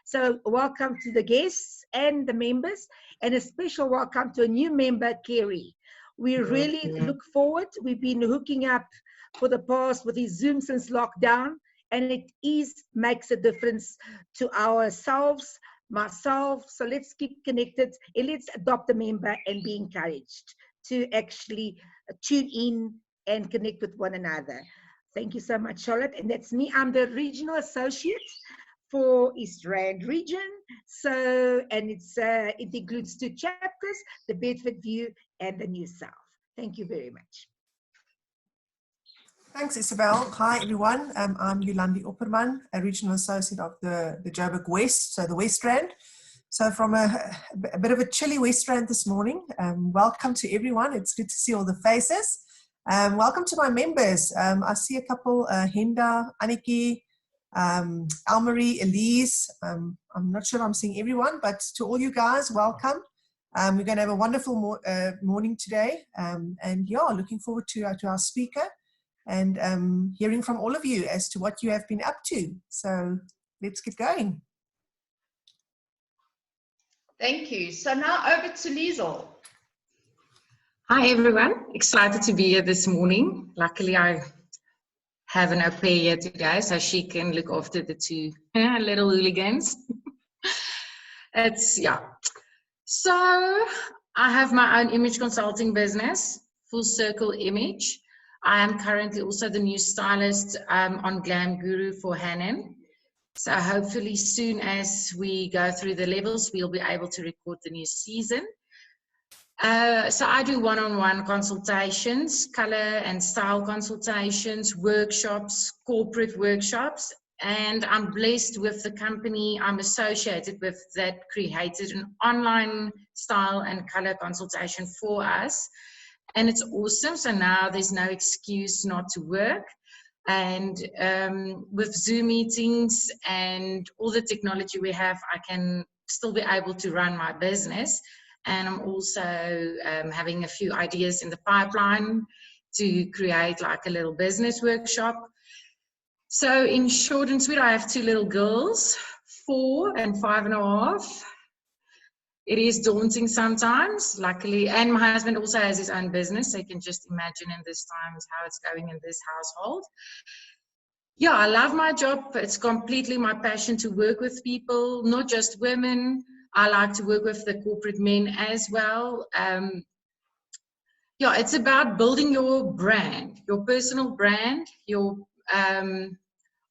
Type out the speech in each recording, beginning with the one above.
So welcome to the guests and the members, and a special welcome to a new member, Kerry. We really look forward. We've been hooking up for the past with his Zoom since lockdown, and it makes a difference to ourselves, myself. So let's keep connected and let's adopt a member and be encouraged to actually tune in and connect with one another. Thank you so much, Charlotte. And that's me. I'm the regional associate for East Rand region. So, and it includes 2 chapters, the Bedford View and the New South. Thank you very much. Thanks, Isabel. Hi, everyone. I'm Yolandi Opperman, a regional associate of the Joburg West, so the West Rand. So from a bit of a chilly West Rand this morning, welcome to everyone. It's good to see all the faces. Welcome to my members. I see a couple, Henda, Aniki, Almarie, Elise. I'm not sure I'm seeing everyone, but to all you guys, welcome. We're going to have a wonderful morning today. And yeah, looking forward to our speaker and hearing from all of you as to what you have been up to. So let's get going. Thank you. So now over to Liesel. Hi everyone, excited to be here this morning. Luckily I have an au pair here today, so she can look after the 2 little hooligans. So I have my own image consulting business, Full Circle Image. I am currently also the new stylist on Glam Guru for Hanan. So hopefully soon as we go through the levels, we'll be able to record the new season. So I do one-on-one consultations, color and style consultations, workshops, corporate workshops, and I'm blessed with the company I'm associated with that created an online style and color consultation for us. And it's awesome. So now there's no excuse not to work. And with Zoom meetings and all the technology we have, I can still be able to run my business. And I'm also having a few ideas in the pipeline to create like a little business workshop. So in short and sweet, I have 2 little girls, 4 and 5.5. It is daunting sometimes, luckily, and my husband also has his own business, so you can just imagine in this times how it's going in this household. Yeah, I love my job. It's completely my passion to work with people, not just women. I like to work with the corporate men as well. Yeah, it's about building your brand, your personal brand, your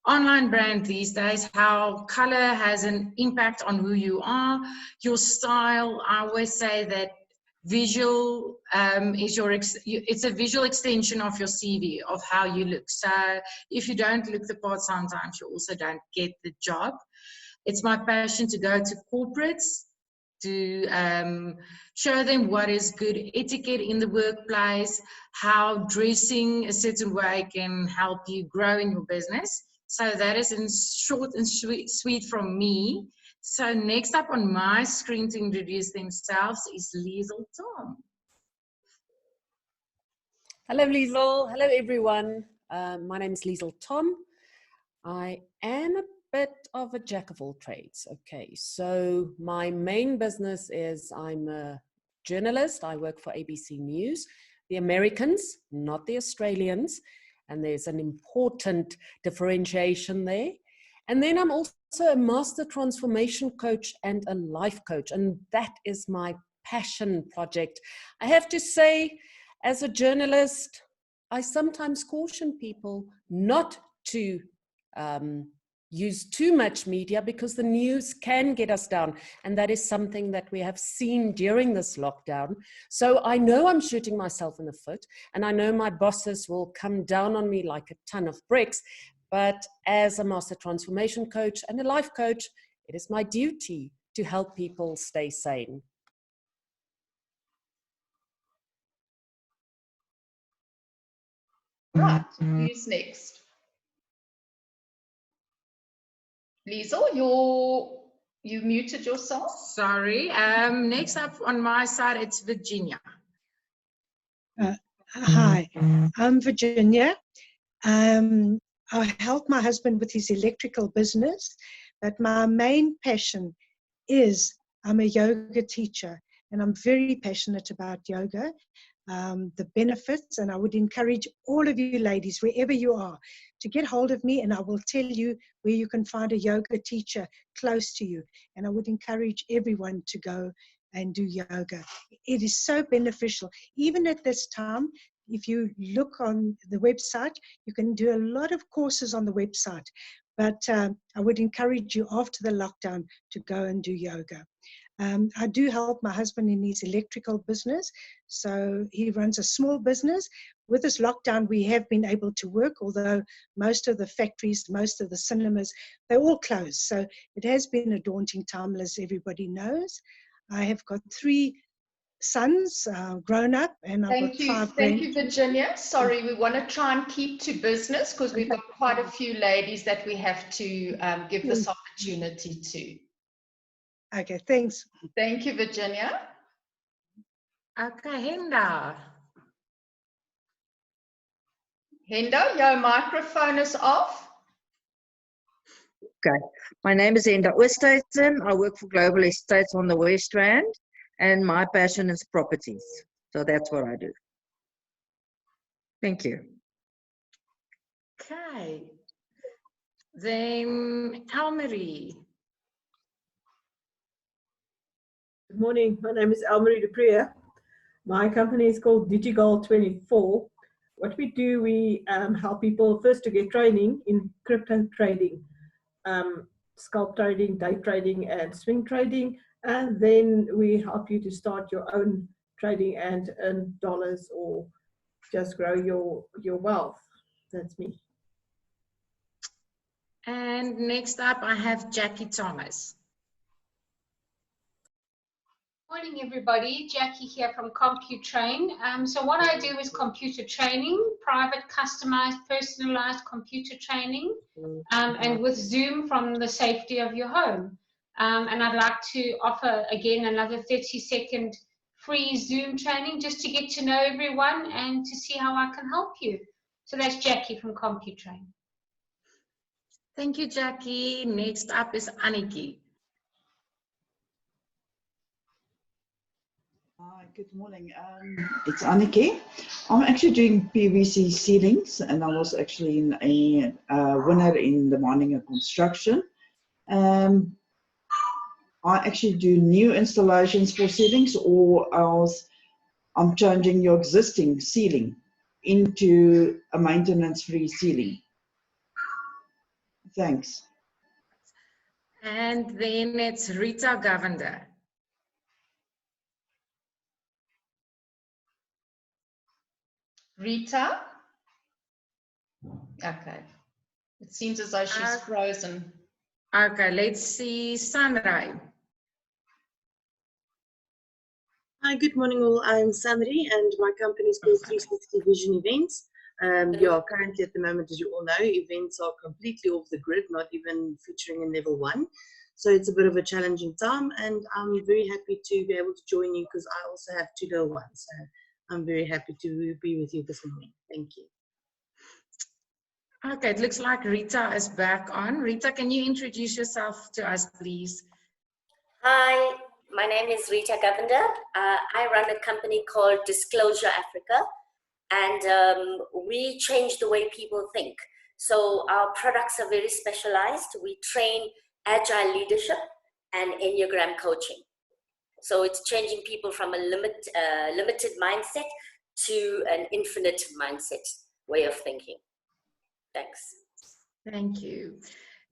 online brand these days, how color has an impact on who you are, your style. I always say that visual it's a visual extension of your CV, of how you look. So if you don't look the part, sometimes you also don't get the job. It's my passion to go to corporates, to show them what is good etiquette in the workplace, how dressing a certain way can help you grow in your business. So that is in short and sweet from me. So next up on my screen to introduce themselves is Liesel Tom. Hello Liesel, hello everyone. My name is Liesel Tom. I am a bit of a jack of all trades. Okay, so my main business is I'm a journalist. I work for ABC News, the Americans, not the Australians. And there's an important differentiation there. And then I'm also a master transformation coach and a life coach. And that is my passion project. I have to say, as a journalist, I sometimes caution people not to use too much media because the news can get us down. And that is something that we have seen during this lockdown. So I know I'm shooting myself in the foot, and I know my bosses will come down on me like a ton of bricks. But as a master transformation coach and a life coach, it is my duty to help people stay sane. Right, who's next? Liesel, you muted yourself. Sorry. Next up on my side, it's Virginia. Hi, I'm Virginia. I help my husband with his electrical business, But my main passion is I'm a yoga teacher, and I'm very passionate about yoga, the benefits, and I would encourage all of you ladies, wherever you are, to get hold of me, and I will tell you where you can find a yoga teacher close to you. And I would encourage everyone to go and do yoga. It is so beneficial. Even at this time, if you look on the website, you can do a lot of courses on the website. But I would encourage you after the lockdown to go and do yoga. I do help my husband in his electrical business. So he runs a small business. With this lockdown, we have been able to work, although most of the factories, most of the cinemas, they're all closed. So it has been a daunting time, as everybody knows. I have got 3 sons grown up, and I've got 5 Thank you, Virginia. Sorry, we want to try and keep to business because we've got quite a few ladies that we have to give this opportunity to. Okay, thanks. Thank you, Virginia. Okay, Henda. Henda, your microphone is off. Okay, my name is Enda Oosthuizen. I work for Global Estates on the West Strand, and my passion is properties. So that's what I do. Thank you. Okay. Then Elmarie. Good morning. My name is Elmarie de Prier. My company is called DigiGold24. What we do, we help people first to get training in crypto trading, scalp trading, day trading, and swing trading. And then we help you to start your own trading and earn dollars or just grow your wealth. That's me. And next up, I have Jackie Thomas. Morning, everybody. Jackie here from CompuTrain. So what I do is computer training, private, customized, personalized computer training, and with Zoom from the safety of your home. And I'd like to offer, again, another 30-second free Zoom training just to get to know everyone and to see how I can help you. So that's Jackie from CompuTrain. Thank you, Jackie. Next up is Anniki. Hi, good morning. It's Anneke. I'm actually doing PVC ceilings, and I was actually in a winner in the mining and construction. I actually do new installations for ceilings, or else I'm changing your existing ceiling into a maintenance-free ceiling. Thanks. And then it's Rita Govender. Rita? Okay. It seems as though she's frozen. Okay, let's see Sandra. Hi, good morning all. I'm Sandri and my company is called 360 Vision Events. Currently at the moment, as you all know, events are completely off the grid, not even featuring in level 1. So it's a bit of a challenging time, and I'm very happy to be able to join you because I also have 2 little ones. So I'm very happy to be with you this morning. Thank you. Okay, it looks like Rita is back on. Rita, can you introduce yourself to us, please? Hi, my name is Rita Govender. I run a company called Disclosure Africa, and we change the way people think. So our products are very specialized. We train agile leadership and Enneagram coaching. So it's changing people from a limited mindset to an infinite mindset way of thinking. Thanks. Thank you.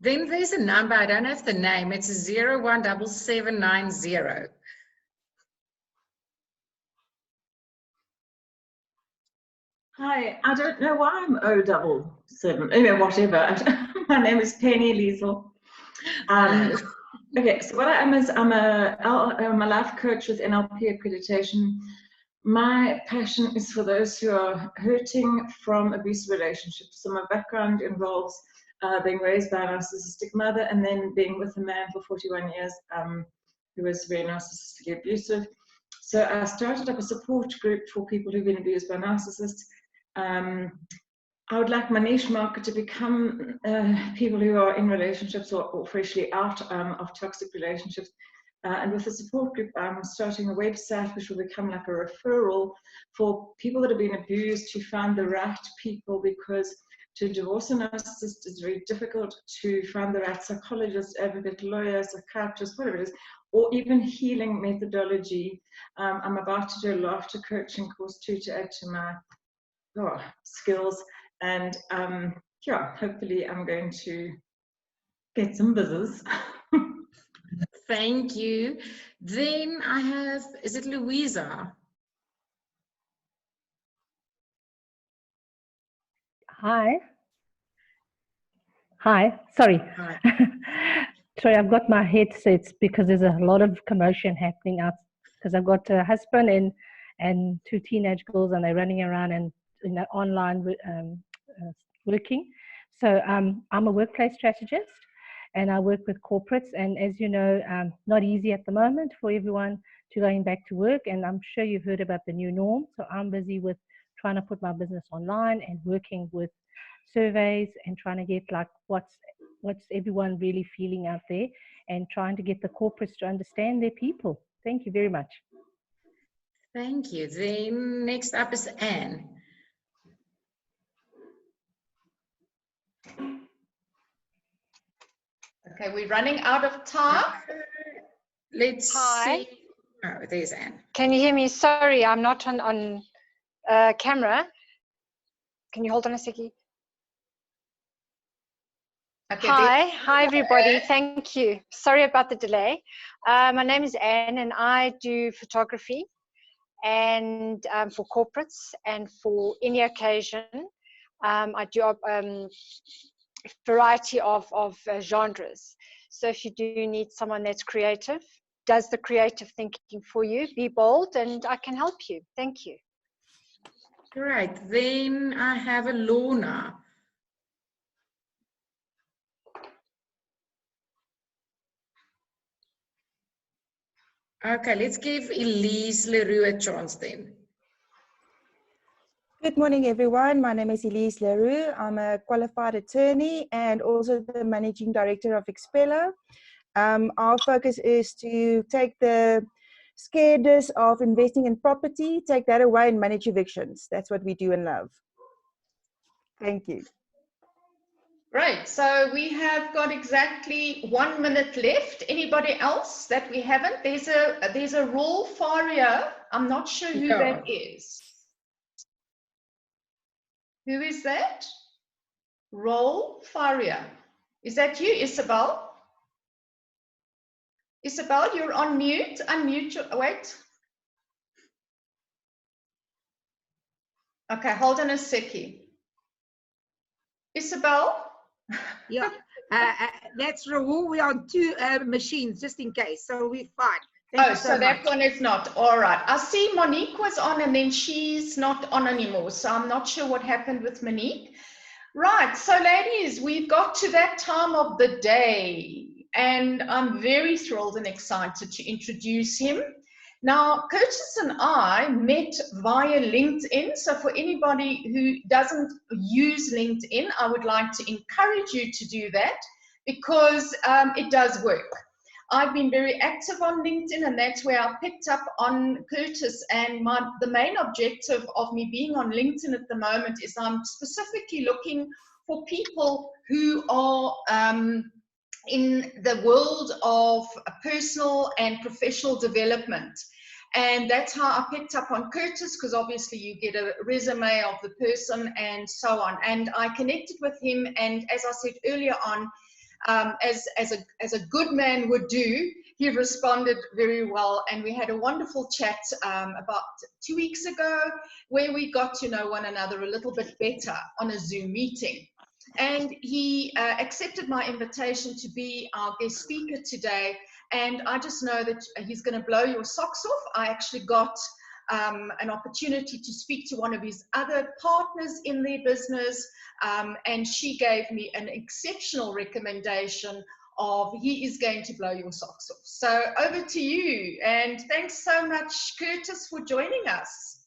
Then there's a number, I don't have the name, it's 017790. Hi, I don't know why I'm 077, anyway, whatever. My name is Penny Liesel. Okay, so what I am is I'm a life coach with NLP accreditation. My passion is for those who are hurting from abusive relationships. So my background involves being raised by a narcissistic mother and then being with a man for 41 years who was very narcissistically abusive. So I started up a support group for people who've been abused by narcissists. I would like my niche market to become people who are in relationships or freshly out of toxic relationships. And with the support group, I'm starting a website which will become like a referral for people that have been abused to find the right people, because to divorce a narcissist is very difficult. To find the right psychologist, advocate, lawyer, psychiatrist, whatever it is, or even healing methodology. I'm about to do a laughter coaching course too, to add to my skills. And yeah, hopefully I'm going to get some business. Thank you. Then I have, is it Louisa? Hi. Hi, sorry. Hi. Sorry, I've got my headsets because there's a lot of commotion happening out, because I've got a husband and two teenage girls, and they're running around and online working. So I'm a workplace strategist, and I work with corporates. And as you know, not easy at the moment for everyone to going back to work. And I'm sure you've heard about the new norm. So I'm busy with trying to put my business online and working with surveys and trying to get like what's everyone really feeling out there, and trying to get the corporates to understand their people. Thank you very much. Thank you. Then next up is Anne. Okay, we're running out of time. Let's Hi. see. Oh, there's Anne. Can you hear me? Sorry, I'm not on camera. Can you hold on a second? Okay, Hi everybody. Thank you. Sorry about the delay. My name is Anne, and I do photography and for corporates and for any occasion. I do a variety of genres. So if you do need someone that's creative, does the creative thinking for you, be bold, and I can help you. Thank you. Great. Then I have a Lorna. Okay, let's give Elise Leroux a chance then. Good morning, everyone. My name is Elise Leroux. I'm a qualified attorney and also the managing director of Expella. Our focus is to take the scaredness of investing in property, take that away and manage evictions. That's what we do and love. Thank you. Great. So we have got exactly 1 minute left. Anybody else that we haven't? There's a Raul Faria. I'm not sure who that is. Who is that? Raul Faria. Is that you, Isabel? Isabel, you're on mute. Unmute your, wait. Okay, hold on a second. Isabel? Yeah, that's Raul. We're on two machines just in case, so we're fine. Thank you so that much. one is not. All right. I see Monique was on and then she's not on anymore. So I'm not sure what happened with Monique. Right. So ladies, we've got to that time of the day and I'm very thrilled and excited to introduce him. Now, Curtis and I met via LinkedIn. So for anybody who doesn't use LinkedIn, I would like to encourage you to do that because it does work. I've been very active on LinkedIn, and that's where I picked up on Curtis. And the main objective of me being on LinkedIn at the moment is I'm specifically looking for people who are in the world of personal and professional development. And that's how I picked up on Curtis, because obviously you get a resume of the person and so on. And I connected with him, and as I said earlier on, as a good man would do, he responded very well, and we had a wonderful chat about 2 weeks ago where we got to know one another a little bit better on a Zoom meeting. And he accepted my invitation to be our guest speaker today, and I just know that he's going to blow your socks off. I actually got an opportunity to speak to one of his other partners in their business, and she gave me an exceptional recommendation of he is going to blow your socks off. So over to you, and thanks so much, Curtis, for joining us.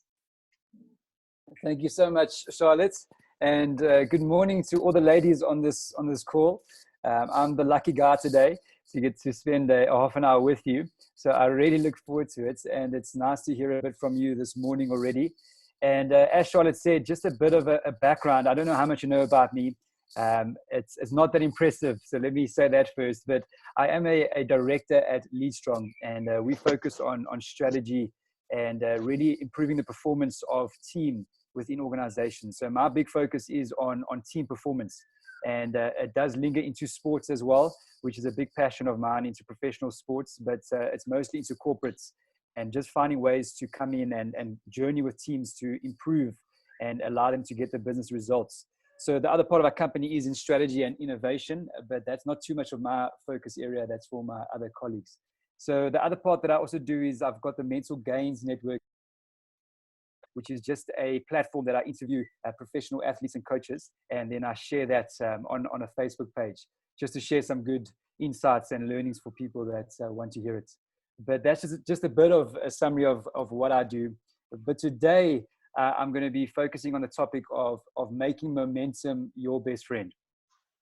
Thank you so much, Charlotte. and good morning to all the ladies on this call. I'm the lucky guy today to get to spend a half an hour with you. So I really look forward to it, and it's nice to hear a bit from you this morning already. And as Charlotte said, just a bit of a background. I don't know how much you know about me. It's not that impressive, so let me say that first. But I am a director at Leadstrong, and we focus on strategy and really improving the performance of team within organizations. So my big focus is on team performance, and it does linger into sports as well, which is a big passion of mine, into professional sports, but it's mostly into corporates, and just finding ways to come in and journey with teams to improve and allow them to get the business results. So the other part of our company is in strategy and innovation, but that's not too much of my focus area. That's for my other colleagues. So the other part that I also do is I've got the Mental Gains Network, which is just a platform that I interview professional athletes and coaches, and then I share that on a Facebook page, just to share some good insights and learnings for people that want to hear it. But that's just a bit of a summary of what I do. But today, I'm going to be focusing on the topic of making momentum your best friend.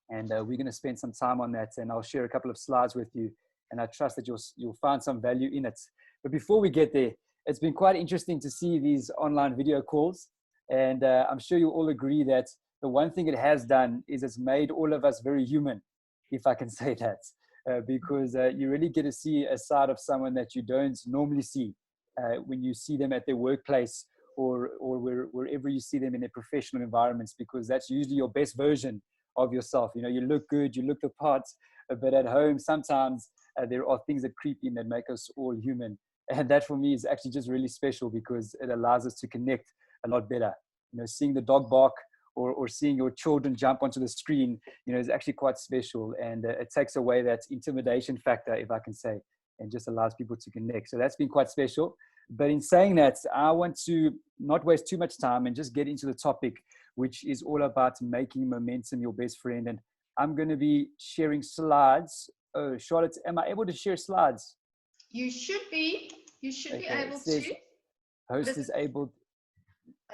And we're going to spend some time on that, and I'll share a couple of slides with you, and I trust that you'll find some value in it. But before we get there, it's been quite interesting to see these online video calls, and I'm sure you all agree that the one thing it has done is it's made all of us very human, if I can say that, because you really get to see a side of someone that you don't normally see when you see them at their workplace or wherever you see them in their professional environments, because that's usually your best version of yourself. You know, you look good, you look the part, but at home sometimes there are things that creep in that make us all human. And that for me is actually just really special, because it allows us to connect a lot better. You know, seeing the dog bark or seeing your children jump onto the screen, you know, is actually quite special. And it takes away that intimidation factor, if I can say, and just allows people to connect. So that's been quite special. But in saying that, I want to not waste too much time and just get into the topic, which is all about making momentum your best friend. And I'm going to be sharing slides. Oh, Charlotte, am I able to share slides? You should be. You should be able to. Host is able.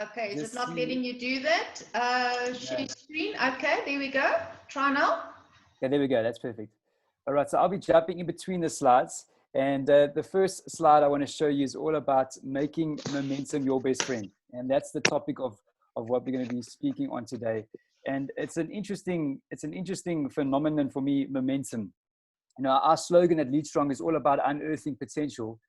Okay, is it not letting you do that? Share screen. Okay, there we go. Try now. Yeah, there we go. That's perfect. All right, so I'll be jumping in between the slides. And the first slide I want to show you is all about making momentum your best friend. And that's the topic of what we're going to be speaking on today. And it's an interesting phenomenon for me, momentum. You know, our slogan at Leadstrong is all about unearthing potential.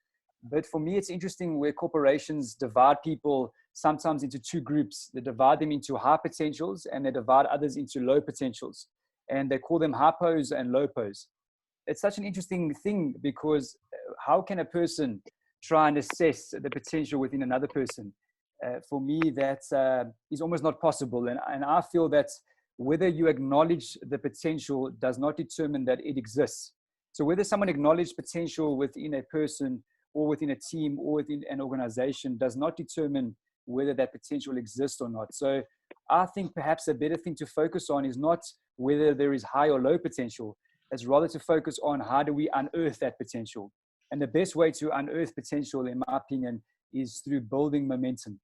But for me, it's interesting where corporations divide people sometimes into two groups. They divide them into high potentials and they divide others into low potentials. And they call them hypos and lopos. It's such an interesting thing, because how can a person try and assess the potential within another person? For me, that is almost not possible. And I feel that whether you acknowledge the potential does not determine that it exists. So whether someone acknowledges potential within a person or within a team or within an organization does not determine whether that potential exists or not. So I think perhaps a better thing to focus on is not whether there is high or low potential. It's rather to focus on how do we unearth that potential. And the best way to unearth potential, in my opinion, is through building momentum.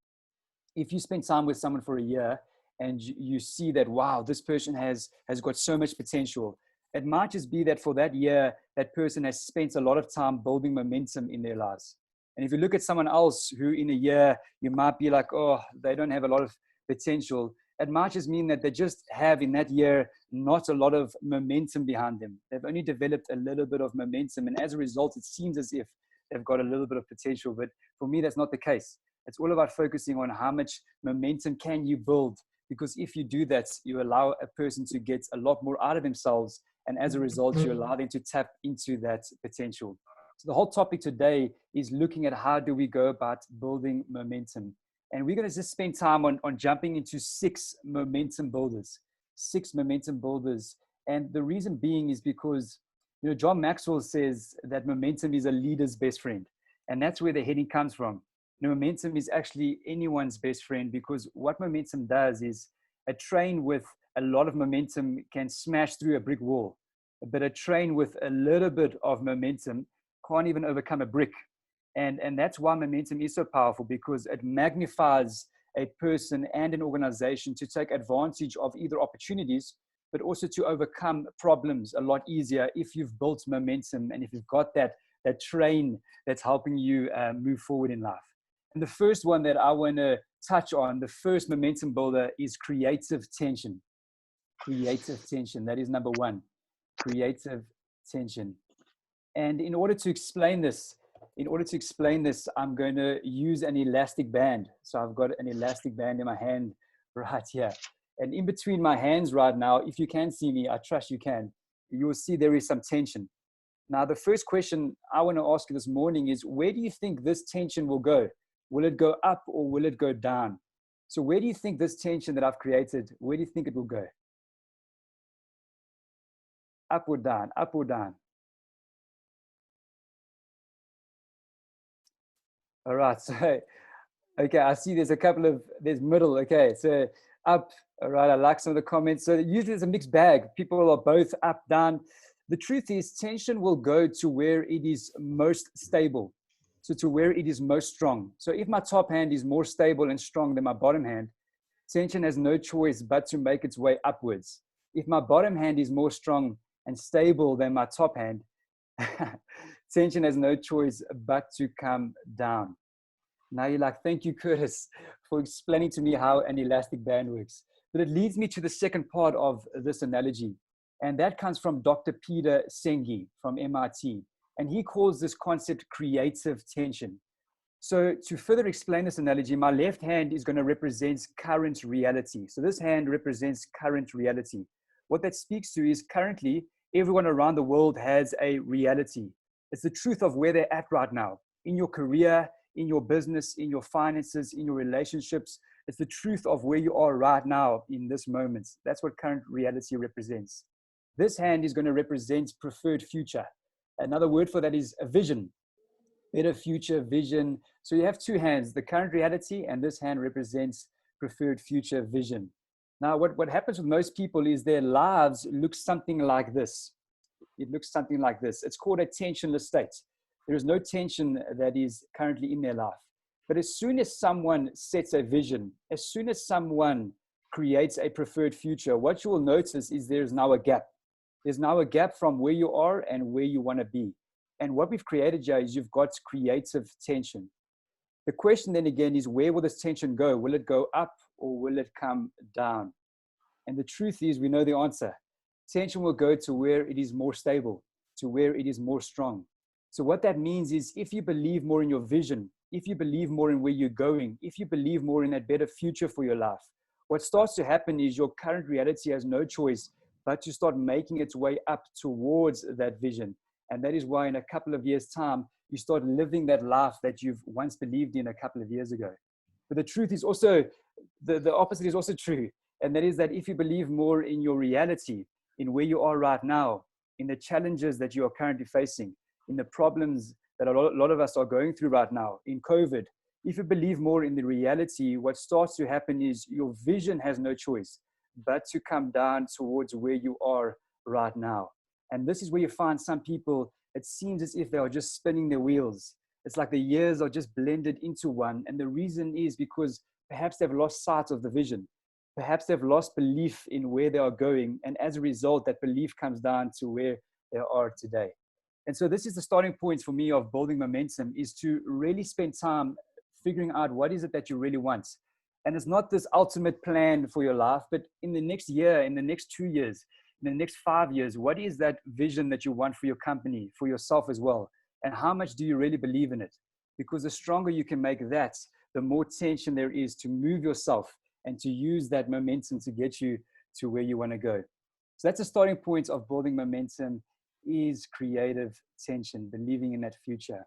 If you spend time with someone for a year and you see that, wow, this person has got so much potential, it might just be that for that year, that person has spent a lot of time building momentum in their lives. And if you look at someone else who in a year, you might be like, oh, they don't have a lot of potential, it might just mean that they just have in that year not a lot of momentum behind them. They've only developed a little bit of momentum. And as a result, it seems as if they've got a little bit of potential. But for me, that's not the case. It's all about focusing on how much momentum can you build. Because if you do that, you allow a person to get a lot more out of themselves. And as a result, you allow them to tap into that potential. So the whole topic today is looking at how do we go about building momentum. And we're going to just spend time on jumping into 6 momentum builders. 6 momentum builders. And the reason being is because, you know, John Maxwell says that momentum is a leader's best friend. And that's where the heading comes from. You know, momentum is actually anyone's best friend, because what momentum does is a train with a lot of momentum can smash through a brick wall. But a train with a little bit of momentum can't even overcome a brick. And that's why momentum is so powerful, because it magnifies a person and an organization to take advantage of either opportunities, but also to overcome problems a lot easier if you've built momentum and if you've got that train that's helping you move forward in life. And the first one that I want to touch on, the first momentum builder, is creative tension. Creative tension, that is number one. Creative tension. And in order to explain this, I'm going to use an elastic band. So I've got an elastic band in my hand right here. And in between my hands right now, if you can see me, I trust you can, you will see there is some tension. Now, the first question I want to ask you this morning is, where do you think this tension will go? Will it go up or will it go down? So where do you think this tension that I've created, where do you think it will go? Up or down, up or down? All right, so, okay, I see there's there's middle, okay, so up, all right, I like some of the comments. So usually it's a mixed bag. People are both up, down. The truth is tension will go to where it is most stable. So to where it is most strong. So if my top hand is more stable and strong than my bottom hand, tension has no choice but to make its way upwards. If my bottom hand is more strong and stable than my top hand, tension has no choice but to come down. Now you're like, thank you, Curtis, for explaining to me how an elastic band works. But it leads me to the second part of this analogy. And that comes from Dr. Peter Senge from MIT. And he calls this concept creative tension. So to further explain this analogy, my left hand is going to represent current reality. So this hand represents current reality. What that speaks to is currently everyone around the world has a reality. It's the truth of where they're at right now, in your career, in your business, in your finances, in your relationships. It's the truth of where you are right now in this moment. That's what current reality represents. This hand is going to represent preferred future. Another word for that is a vision, better future vision. So you have two hands, the current reality, and this hand represents preferred future vision. Now, what happens with most people is their lives look something like this. It looks something like this. It's called a tensionless state. There is no tension that is currently in their life. But as soon as someone sets a vision, as soon as someone creates a preferred future, what you will notice is there's now a gap. There's now a gap from where you are and where you want to be. And what we've created here is you've got creative tension. The question then again is, where will this tension go? Will it go up or will it come down? And the truth is, we know the answer. Tension will go to where it is more stable, to where it is more strong. So what that means is, if you believe more in your vision, if you believe more in where you're going, if you believe more in that better future for your life, what starts to happen is your current reality has no choice but to start making its way up towards that vision. And that is why in a couple of years' time, you start living that life that you've once believed in a couple of years ago. But the truth is also, the opposite is also true. And that is that if you believe more in your reality, in where you are right now, in the challenges that you are currently facing, in the problems that a lot of us are going through right now, in COVID, if you believe more in the reality, what starts to happen is your vision has no choice but to come down towards where you are right now. And this is where you find some people, it seems as if they are just spinning their wheels. It's like the years are just blended into one. And the reason is because perhaps they've lost sight of the vision. Perhaps they've lost belief in where they are going. And as a result, that belief comes down to where they are today. And so this is the starting point for me of building momentum, is to really spend time figuring out what is it that you really want. And it's not this ultimate plan for your life, but in the next year, in the next 2 years, in the next 5 years, what is that vision that you want for your company, for yourself as well? And how much do you really believe in it? Because the stronger you can make that, the more tension there is to move yourself and to use that momentum to get you to where you want to go. So that's a starting point of building momentum, is creative tension, believing in that future.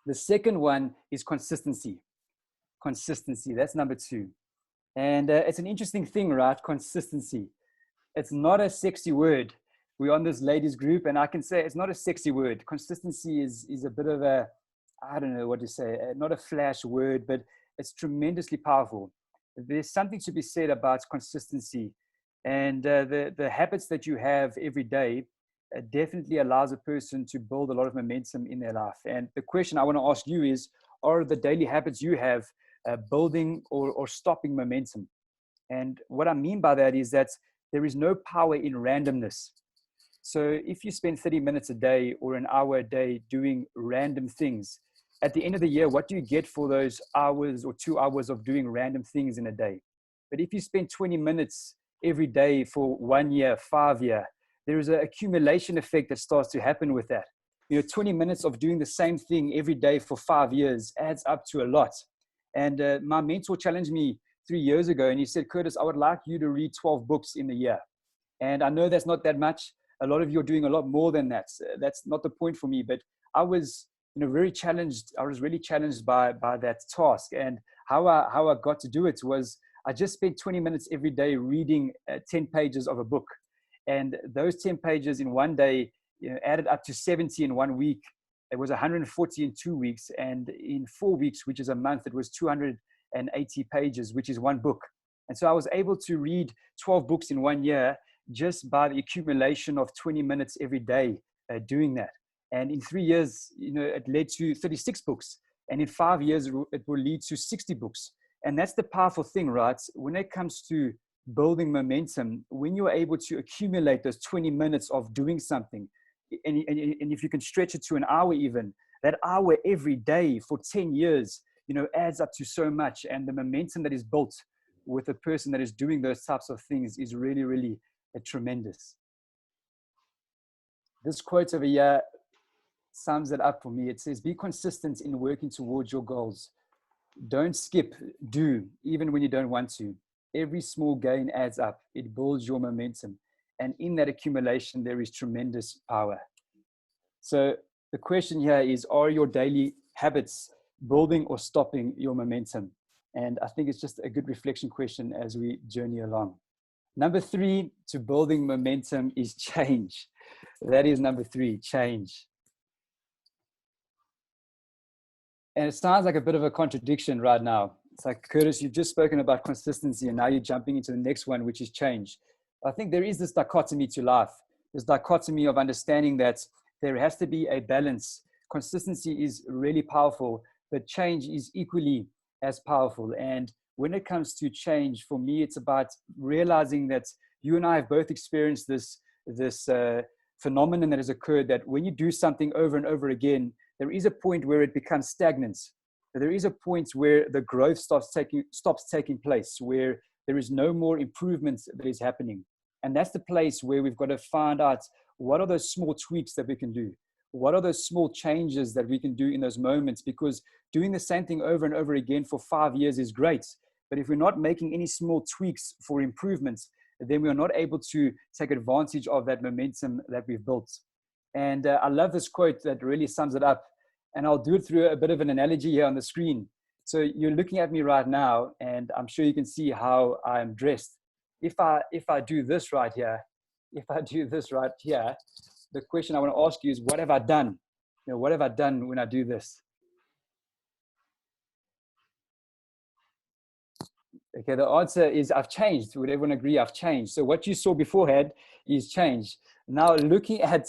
The second one is consistency. Consistency, that's number 2. And it's an interesting thing, right? Consistency. It's not a sexy word. We're on this ladies group, and I can say it's not a sexy word. Consistency is a bit of a, I don't know what to say, not a flash word, but it's tremendously powerful. There's something to be said about consistency, and the habits that you have every day definitely allows a person to build a lot of momentum in their life. And the question I want to ask you is, are the daily habits you have building or stopping momentum. And what I mean by that is that there is no power in randomness. So if you spend 30 minutes a day or an hour a day doing random things, at the end of the year, what do you get for those hours or 2 hours of doing random things in a day? But if you spend 20 minutes every day for 1 year, 5 years, there is an accumulation effect that starts to happen with that. 20 minutes of doing the same thing every day for 5 years adds up to a lot. And my mentor challenged me 3 years ago, and he said, Curtis, I would like you to read 12 books in a year. And I know that's not that much. A lot of you are doing a lot more than that. That's not the point for me, but I was very challenged. I was really challenged by that task. And how I got to do it was I just spent 20 minutes every day reading 10 pages of a book. And those 10 pages in one day added up to 70 in 1 week. It was 140 in 2 weeks. And in 4 weeks, which is a month, it was 280 pages, which is one book. And so I was able to read 12 books in 1 year just by the accumulation of 20 minutes every day doing that. And in 3 years, it led to 36 books. And in 5 years, it will lead to 60 books. And that's the powerful thing, right? When it comes to building momentum, when you're able to accumulate those 20 minutes of doing something, and if you can stretch it to an hour even, that hour every day for 10 years, adds up to so much. And the momentum that is built with a person that is doing those types of things is really, really tremendous. This quote over here sums it up for me. It says, be consistent in working towards your goals. Don't skip, do, even when you don't want to. Every small gain adds up. It builds your momentum. And in that accumulation, there is tremendous power. So the question here is, are your daily habits building or stopping your momentum? And I think it's just a good reflection question as we journey along. Number 3 to building momentum is change. That is number 3, change. And it sounds like a bit of a contradiction right now. It's like, Curtis, you've just spoken about consistency and now you're jumping into the next one, which is change. I think there is this dichotomy to life. This dichotomy of understanding that there has to be a balance. Consistency is really powerful, but change is equally as powerful. And when it comes to change, for me, it's about realizing that you and I have both experienced this phenomenon that has occurred, that when you do something over and over again, there is a point where it becomes stagnant. There is a point where the growth stops taking place, where there is no more improvement that is happening. And that's the place where we've got to find out, what are those small tweaks that we can do? What are those small changes that we can do in those moments? Because doing the same thing over and over again for 5 years is great. But if we're not making any small tweaks for improvements, then we are not able to take advantage of that momentum that we've built. And I love this quote that really sums it up. And I'll do it through a bit of an analogy here on the screen. So you're looking at me right now, and I'm sure you can see how I'm dressed. If I do this right here, the question I want to ask you is, what have I done? What have I done when I do this? Okay, the answer is I've changed. Would everyone agree I've changed? So what you saw beforehand is change. Now looking at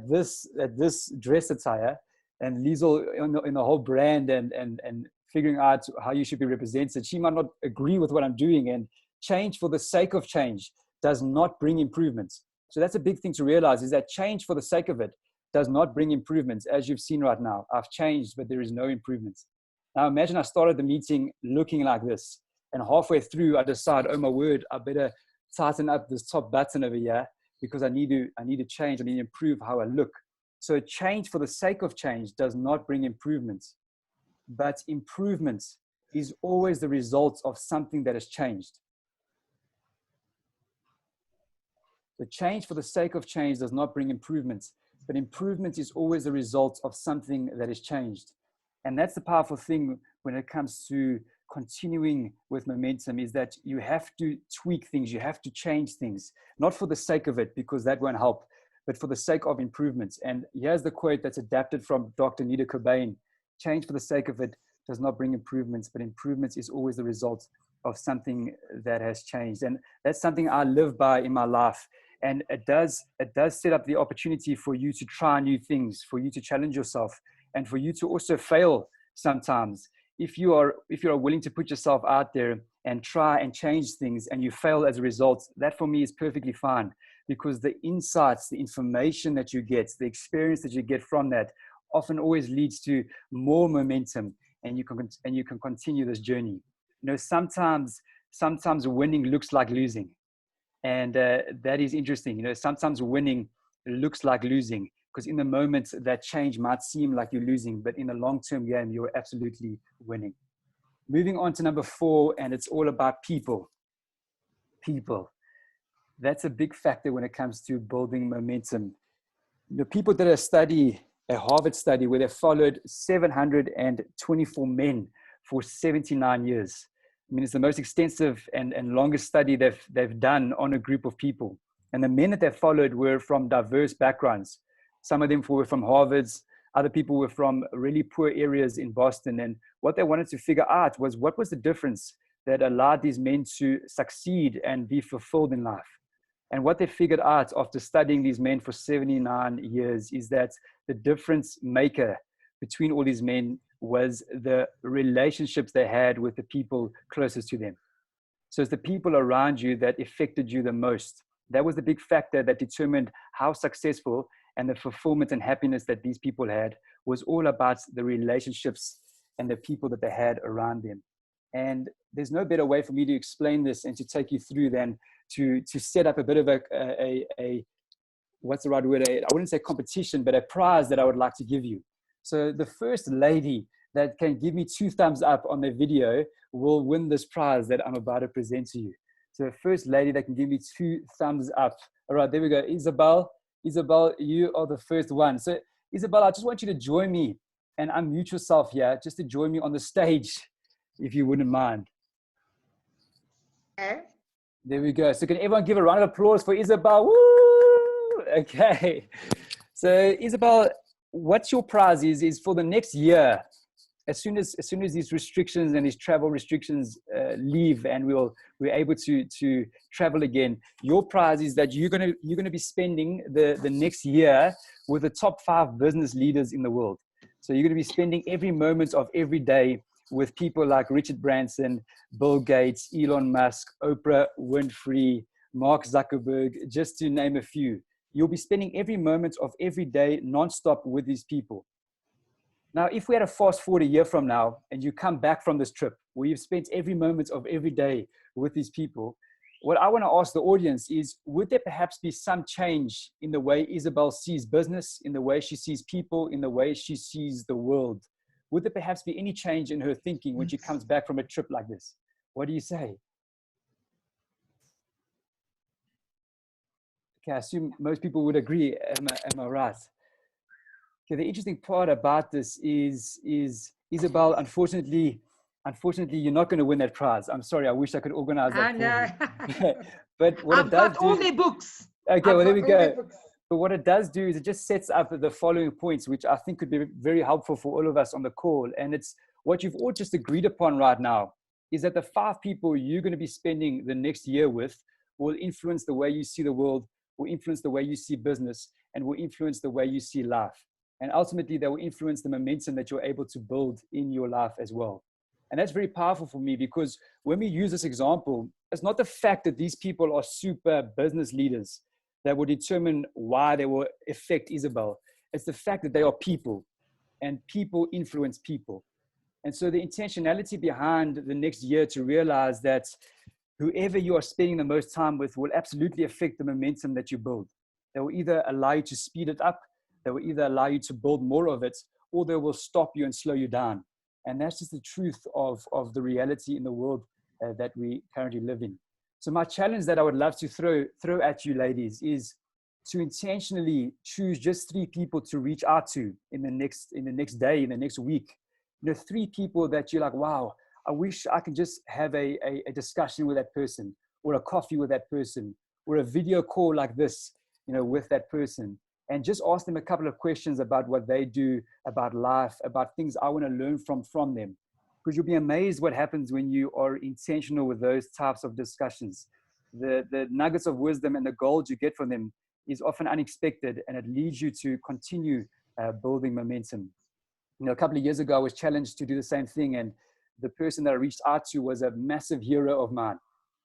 this dress attire, and Liesel in the whole brand and figuring out how you should be represented, she might not agree with what I'm doing, and change for the sake of change does not bring improvements. So that's a big thing to realize, is that change for the sake of it does not bring improvements. As you've seen right now, I've changed, but there is no improvements. Now imagine I started the meeting looking like this, and halfway through I decide, oh my word, I better tighten up this top button over here because I need to change, I need to improve how I look. So change for the sake of change does not bring improvements, but improvement is always the result of something that has changed. The change for the sake of change does not bring improvements, but improvement is always the result of something that has changed. And that's the powerful thing when it comes to continuing with momentum, is that you have to tweak things, you have to change things, not for the sake of it, because that won't help, but for the sake of improvements. And here's the quote that's adapted from Dr. Nita Cobain: change for the sake of it does not bring improvements, but improvements is always the result of something that has changed. And that's something I live by in my life. And it does set up the opportunity for you to try new things, for you to challenge yourself, and for you to also fail sometimes. if you are willing to put yourself out there and try and change things and you fail as a result, that for me is perfectly fine, because the insights, the information that you get, the experience that you get from that often always leads to more momentum, and you can continue this journey. You know, sometimes winning looks like losing, and that is interesting. You know, sometimes winning looks like losing, because in the moment that change might seem like you're losing, but in the long-term game, you're absolutely winning. Moving on to number 4, and it's all about people. People. That's a big factor when it comes to building momentum. The people did a Harvard study where they followed 724 men for 79 years. I mean, it's the most extensive and longest study they've done on a group of people. And the men that they followed were from diverse backgrounds. Some of them were from Harvard's, other people were from really poor areas in Boston. And what they wanted to figure out was, what was the difference that allowed these men to succeed and be fulfilled in life? And what they figured out after studying these men for 79 years is that the difference maker between all these men was the relationships they had with the people closest to them. So it's the people around you that affected you the most. That was the big factor that determined how successful and the fulfillment and happiness that these people had was all about the relationships and the people that they had around them. And there's no better way for me to explain this and to take you through than to set up a bit of a what's the right word? I wouldn't say competition, but a prize that I would like to give you. So the first lady that can give me 2 thumbs up on the video will win this prize that I'm about to present to you. So the first lady that can give me 2 thumbs up. All right, there we go. Isabel, you are the first one. So Isabel, I just want you to join me and unmute yourself here, just to join me on the stage, if you wouldn't mind. Okay. There we go. So can everyone give a round of applause for Isabel? Woo! Okay. So Isabel, what's your prize is for the next year, as soon as these restrictions and these travel restrictions leave and we're able to travel again, your prize is that you're gonna be spending the next year with the top 5 business leaders in the world. So you're gonna be spending every moment of every day with people like Richard Branson, Bill Gates, Elon Musk, Oprah Winfrey, Mark Zuckerberg, just to name a few. You'll be spending every moment of every day nonstop with these people. Now, if we had a fast forward a year from now and you come back from this trip where you've spent every moment of every day with these people, what I want to ask the audience is, would there perhaps be some change in the way Isabel sees business, in the way she sees people, in the way she sees the world? Would there perhaps be any change in her thinking when she comes back from a trip like this? What do you say? Okay, I assume most people would agree. Am I right? Okay, the interesting part about this is Isabel, unfortunately, you're not going to win that prize. I'm sorry. I wish I could organize that for you. But what it does do, all their books. Okay, well, there we go. But what it does do is it just sets up the following points, which I think could be very helpful for all of us on the call. And it's what you've all just agreed upon right now, is that the 5 people you're going to be spending the next year with will influence the way you see the world, will influence the way you see business, and will influence the way you see life. And ultimately, they will influence the momentum that you're able to build in your life as well. And that's very powerful for me, because when we use this example, it's not the fact that these people are super business leaders that will determine why they will affect Isabel. It's the fact that they are people, and people influence people. And so the intentionality behind the next year to realize that whoever you are spending the most time with will absolutely affect the momentum that you build. They will either allow you to speed it up, they will either allow you to build more of it, or they will stop you and slow you down. And that's just the truth of the reality in the world that we currently live in. So my challenge that I would love to throw at you ladies is to intentionally choose just 3 people to reach out to in the next day, in the next week. 3 people that you're like, wow, I wish I could just have a discussion with that person, or a coffee with that person, or a video call like this, with that person. And just ask them a couple of questions about what they do, about life, about things I want to learn from them. Because you'll be amazed what happens when you are intentional with those types of discussions. The nuggets of wisdom and the gold you get from them is often unexpected, and it leads you to continue building momentum. A couple of years ago, I was challenged to do the same thing, and the person that I reached out to was a massive hero of mine.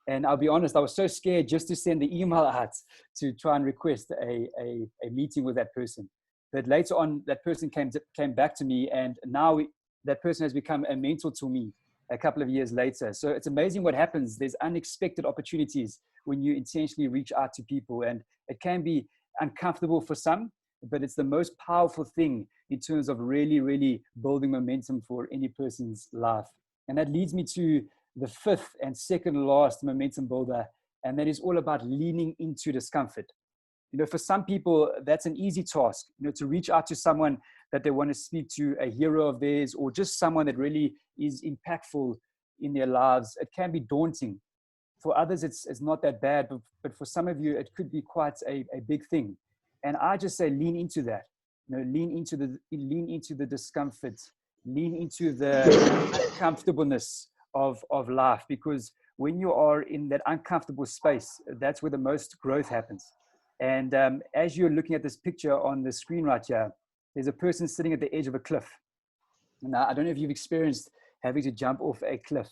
And I'll be honest, I was so scared just to send the email out to try and request a meeting with that person. But later on, that person came back to me, and now that person has become a mentor to me a couple of years later. So it's amazing what happens. There's unexpected opportunities when you intentionally reach out to people, and it can be uncomfortable for some, but it's the most powerful thing in terms of really, really building momentum for any person's life. And that leads me to the fifth and second last momentum builder, and that is all about leaning into discomfort. You know, for some people, that's an easy task, you know, to reach out to someone that they want to speak to, a hero of theirs, or just someone that really is impactful in their lives. It can be daunting. For others, it's not that bad, but for some of you, it could be quite a big thing. And I just say, lean into that. You know, lean into the discomfort, lean into the uncomfortableness of life, because when you are in that uncomfortable space, that's where the most growth happens. And as you're looking at this picture on the screen right here, there's a person sitting at the edge of a cliff. Now, I don't know if you've experienced having to jump off a cliff.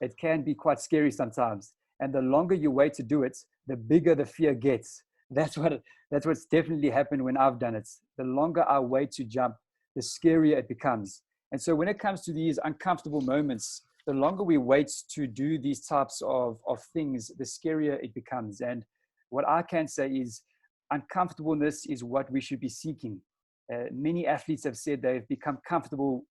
It can be quite scary sometimes. And the longer you wait to do it, the bigger the fear gets. That's what's definitely happened when I've done it. The longer I wait to jump, the scarier it becomes. And so when it comes to these uncomfortable moments, the longer we wait to do these types of things, the scarier it becomes. And what I can say is uncomfortableness is what we should be seeking. Many athletes have said they've become comfortable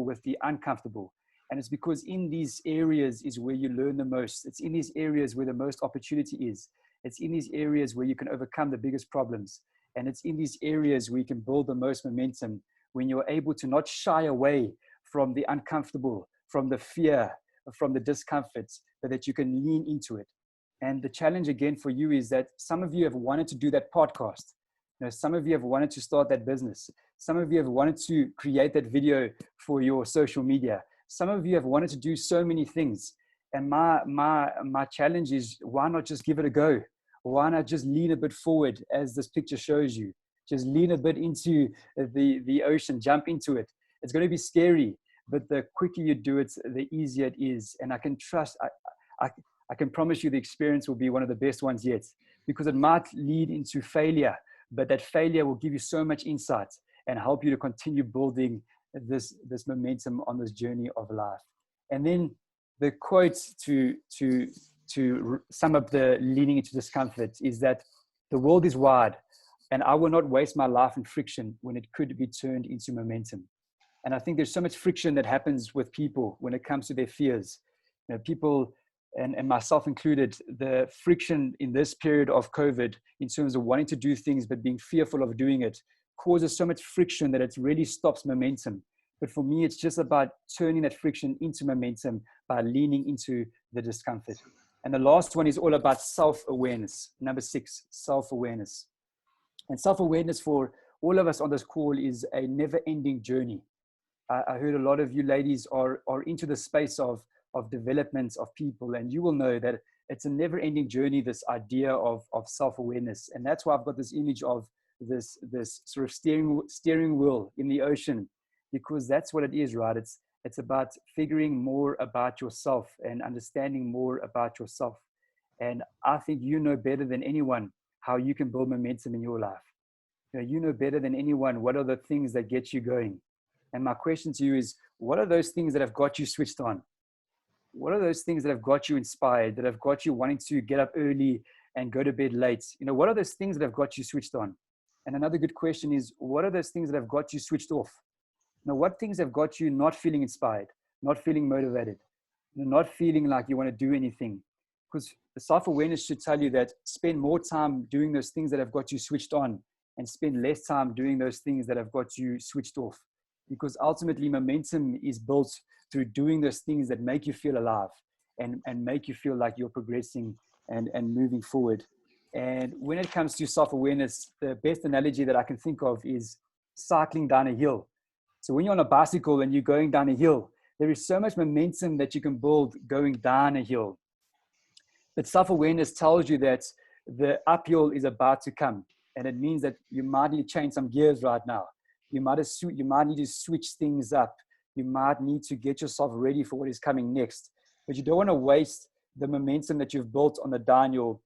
with the uncomfortable. And it's because in these areas is where you learn the most. It's in these areas where the most opportunity is. It's in these areas where you can overcome the biggest problems. And it's in these areas where you can build the most momentum, when you're able to not shy away from the uncomfortable, from the fear, from the discomfort, but that you can lean into it. And the challenge again for you is that some of you have wanted to do that podcast. You know, some of you have wanted to start that business. Some of you have wanted to create that video for your social media. Some of you have wanted to do so many things. And my challenge is, why not just give it a go? Why not just lean a bit forward, as this picture shows you? Just lean a bit into the ocean, jump into it. It's going to be scary, but the quicker you do it, the easier it is. And I can trust, I can promise you the experience will be one of the best ones yet, because it might lead into failure, but that failure will give you so much insight and help you to continue building this momentum on this journey of life. And then the quote to sum up the leaning into discomfort is that the world is wide, and I will not waste my life in friction when it could be turned into momentum. And I think there's so much friction that happens with people when it comes to their fears. You know, people, and myself included, the friction in this period of COVID in terms of wanting to do things but being fearful of doing it causes so much friction that it really stops momentum. But for me, it's just about turning that friction into momentum by leaning into the discomfort. And the last one is all about self-awareness. Number 6, self-awareness. And self-awareness for all of us on this call is a never-ending journey. I heard a lot of you ladies are into the space of development of people, and you will know that it's a never-ending journey, this idea of self-awareness. And that's why I've got this image of this sort of steering wheel in the ocean, because that's what it is, right? It's about figuring more about yourself and understanding more about yourself. And I think you know better than anyone how you can build momentum in your life. You know better than anyone what are the things that get you going. And my question to you is, what are those things that have got you switched on? What are those things that have got you inspired, that have got you wanting to get up early and go to bed late? You know, what are those things that have got you switched on? And another good question is, what are those things that have got you switched off? Now, what things have got you not feeling inspired, not feeling motivated, not feeling like you want to do anything? Because the self-awareness should tell you that spend more time doing those things that have got you switched on and spend less time doing those things that have got you switched off. Because ultimately, momentum is built through doing those things that make you feel alive and make you feel like you're progressing and moving forward. And when it comes to self-awareness, the best analogy that I can think of is cycling down a hill. So when you're on a bicycle and you're going down a hill, there is so much momentum that you can build going down a hill. But self-awareness tells you that the uphill is about to come. And it means that you might need to change some gears right now. You might need to switch things up. You might need to get yourself ready for what is coming next. But you don't want to waste the momentum that you've built on the downhill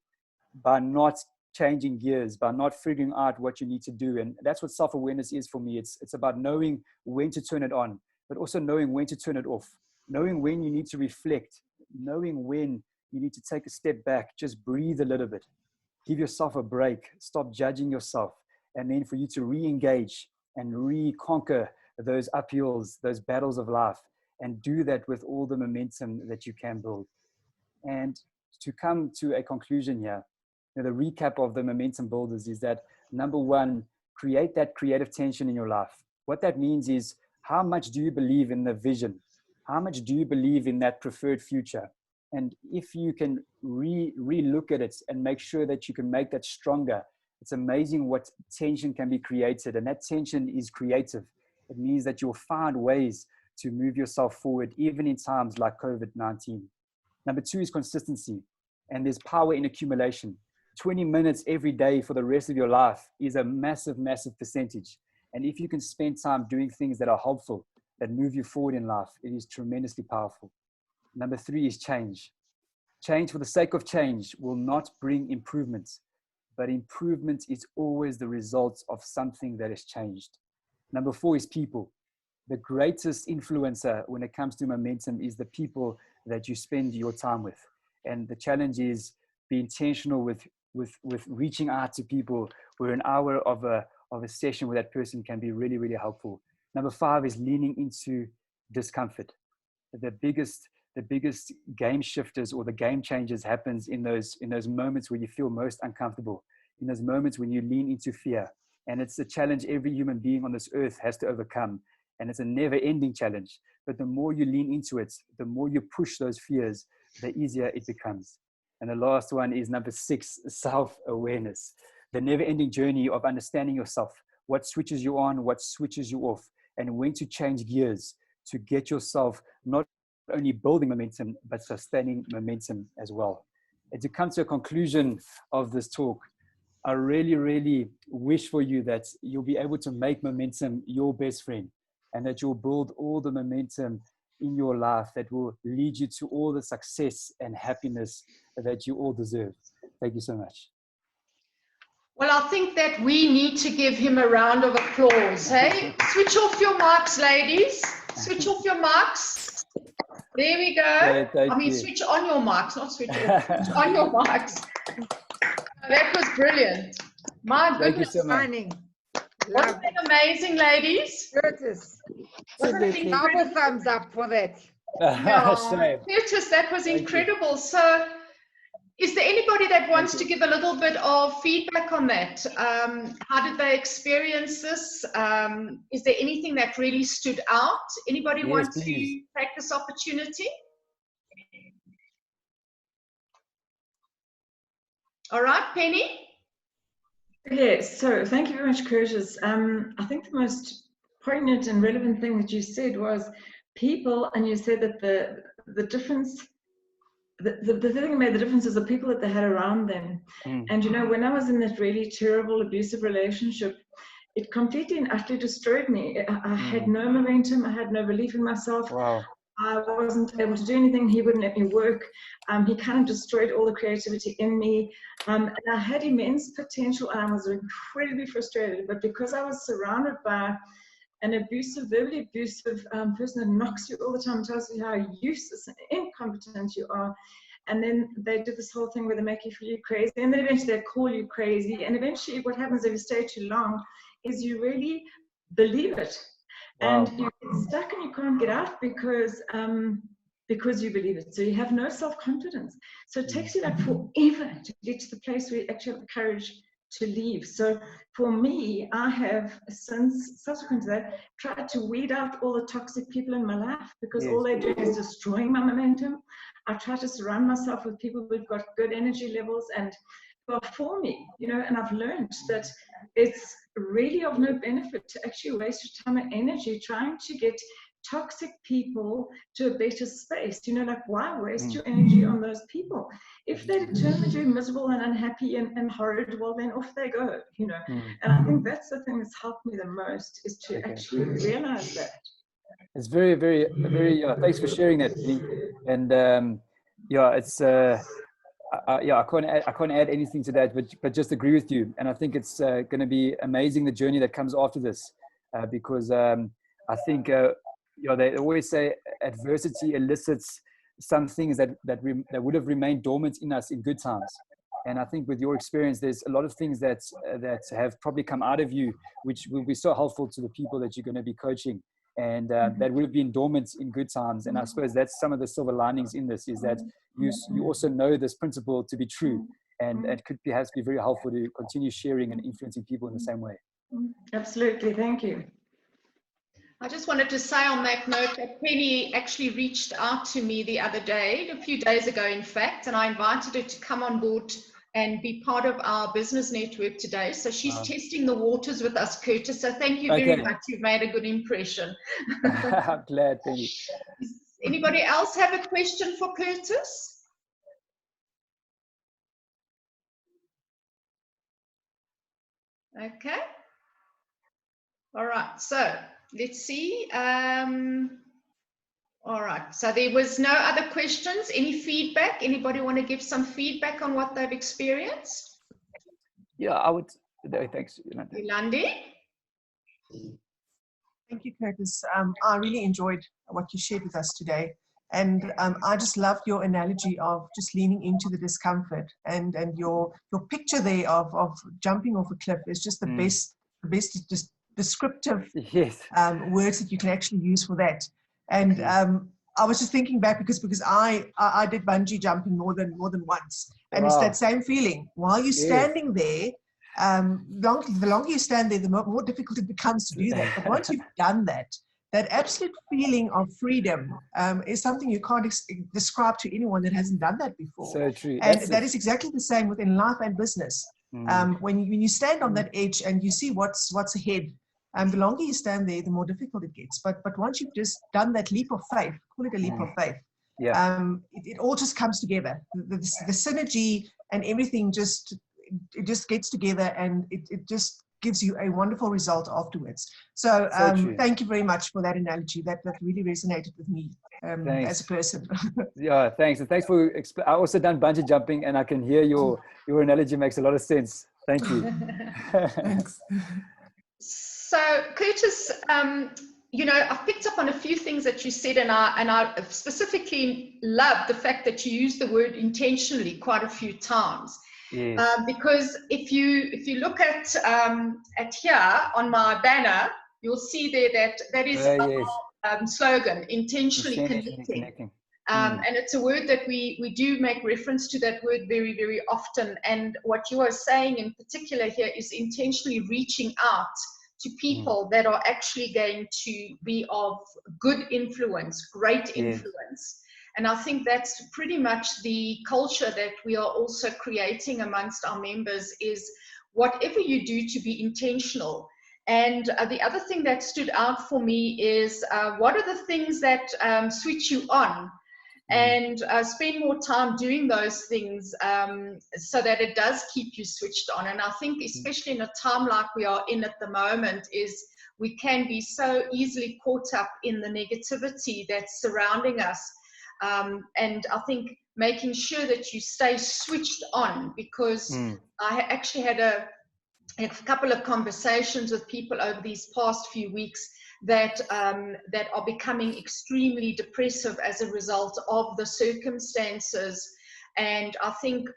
by not changing gears, by not figuring out what you need to do. And that's what self-awareness is for me. It's about knowing when to turn it on, but also knowing when to turn it off, knowing when you need to reflect, knowing when you need to take a step back, just breathe a little bit, give yourself a break, stop judging yourself, and then for you to re-engage and reconquer those uphills, those battles of life, and do that with all the momentum that you can build. And to come to a conclusion here, the recap of the momentum builders is that, number one, create that creative tension in your life. What that means is, how much do you believe in the vision? How much do you believe in that preferred future? And if you can re-look at it and make sure that you can make that stronger, it's amazing what tension can be created. And that tension is creative. It means that you'll find ways to move yourself forward, even in times like COVID-19. Number two is consistency. And there's power in accumulation. 20 minutes every day for the rest of your life is a massive, massive percentage. And if you can spend time doing things that are helpful, that move you forward in life, it is tremendously powerful. Number three is change. Change for the sake of change will not bring improvements, but improvement is always the result of something that has changed. Number four is people. The greatest influencer when it comes to momentum is the people that you spend your time with. And the challenge is be intentional with reaching out to people where an hour of a session with that person can be really, really helpful. Number five is leaning into discomfort. The biggest game shifters or the game changers happens in those moments where you feel most uncomfortable, in those moments when you lean into fear. And it's a challenge every human being on this earth has to overcome. And it's a never ending challenge. But the more you lean into it, the more you push those fears, the easier it becomes. And the last one is number six, self-awareness. The never-ending journey of understanding yourself, what switches you on, what switches you off, and when to change gears to get yourself not only building momentum, but sustaining momentum as well. And to come to a conclusion of this talk, I really, really wish for you that you'll be able to make momentum your best friend, and that you'll build all the momentum in your life that will lead you to all the success and happiness that you all deserve. Thank you so much. Well, I think that we need to give him a round of applause, hey? Switch off your mics, ladies. Switch off your mics. There we go. Yeah, switch on your mics, not switch off. Switch on your mics. That was brilliant. My goodness. Thank you so much. Wasn't that amazing, ladies? Curtis. Absolutely. Double thumbs up for that. Curtis, that was incredible. So, is there anybody that wants to give a little bit of feedback on that? How did they experience this? Is there anything that really stood out? Anybody want to take this opportunity? All right, Penny? Yes, so thank you very much, Curtis. I think the most poignant and relevant thing that you said was people, and you said that the difference, the thing that made the difference is the people that they had around them. And you know, when I was in that really terrible abusive relationship, it completely and utterly destroyed me. I had no momentum, I had no belief in myself. Wow. I wasn't able to do anything. He wouldn't let me work. He kind of destroyed all the creativity in me. And I had immense potential, and I was incredibly frustrated. But because I was surrounded by an abusive, verbally abusive person that knocks you all the time, tells you how useless and incompetent you are, and then they do this whole thing where they make you feel crazy, and then eventually they call you crazy. And eventually what happens if you stay too long is you really believe it. Wow. And you get stuck and you can't get out because you believe it. So you have no self-confidence. So it takes you like forever to get to the place where you actually have the courage to leave. So for me, I have since subsequent to that tried to weed out all the toxic people in my life, because all they're doing is destroying my momentum. I try to surround myself with people who've got good energy levels and who are for me, you know, and I've learned that it's really of no benefit to actually waste your time and energy trying to get toxic people to a better space. You know, like, why waste your energy on those people? If they determine you're miserable and unhappy and horrid, well, then off they go, you know. And I think that's the thing that's helped me the most, is to actually realize that. It's very, very, very. Thanks for sharing that, Penny. And yeah, it's yeah. I can't add anything to that, but just agree with you. And I think it's going to be amazing, the journey that comes after this, because I think they always say adversity elicits some things that would have remained dormant in us in good times. And I think with your experience, there's a lot of things that have probably come out of you, which will be so helpful to the people that you're going to be coaching. And that would have been dormant in good times. And I suppose that's some of the silver linings in this, is that you also know this principle to be true, and it could perhaps be very helpful to continue sharing and influencing people in the same way. Absolutely, thank you. I just wanted to say on that note that Penny actually reached out to me the other day, a few days ago in fact, and I invited her to come on board and be part of our business network today. So she's testing the waters with us, Curtis. So thank you very much. You've made a good impression. I'm glad, Penny. Anybody else have a question for Curtis? Okay. All right. So let's see. All right, so there was no other questions. Any feedback? Anybody want to give some feedback on what they've experienced? Yeah, I would. Thanks, Yolandi. Thank you, Curtis. I really enjoyed what you shared with us today. And I just loved your analogy of just leaning into the discomfort, and your picture there of jumping off a cliff is just the best just descriptive words that you can actually use for that. And I was just thinking back because I did bungee jumping more than once, and it's that same feeling while you're standing there. The longer you stand there, the more difficult it becomes to do that. But once you've done that absolute feeling of freedom is something you can't describe to anyone that hasn't done that before. So true. And that is exactly the same within life and business. When you stand on that edge and you see what's ahead, the longer you stand there, the more difficult it gets. But once you've just done that leap of faith, call it a leap of faith, it all just comes together. The synergy and everything just gets together, and it just gives you a wonderful result afterwards. So thank you very much for that analogy. That really resonated with me as a person. Yeah, thanks. And thanks for I also done bungee jumping, and I can hear your analogy makes a lot of sense. Thank you. Thanks. So Curtis, I've picked up on a few things that you said, and I specifically love the fact that you used the word intentionally quite a few times. Yes. Because if you look at here on my banner, you'll see there that is our slogan, intentionally connecting. And it's a word that we do make reference to that word very, very often. And what you are saying in particular here is intentionally reaching out to people that are actually going to be of good influence, great influence. And I think that's pretty much the culture that we are also creating amongst our members, is whatever you do to be intentional. And the other thing that stood out for me is what are the things that switch you on, and spend more time doing those things so that it does keep you switched on. And I think especially in a time like we are in at the moment, is we can be so easily caught up in the negativity that's surrounding us. And I think making sure that you stay switched on, because I actually had a couple of conversations with people over these past few weeks that are becoming extremely depressive as a result of the circumstances. And I think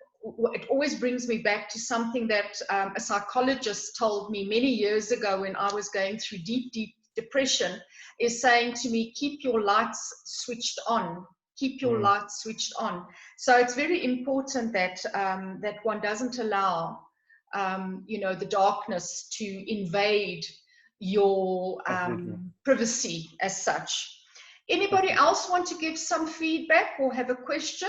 it always brings me back to something that a psychologist told me many years ago when I was going through deep, deep depression, is saying to me, keep your lights switched on. Keep your lights switched on. So it's very important that that one doesn't allow the darkness to invade your privacy as such. Anybody else want to give some feedback or have a question?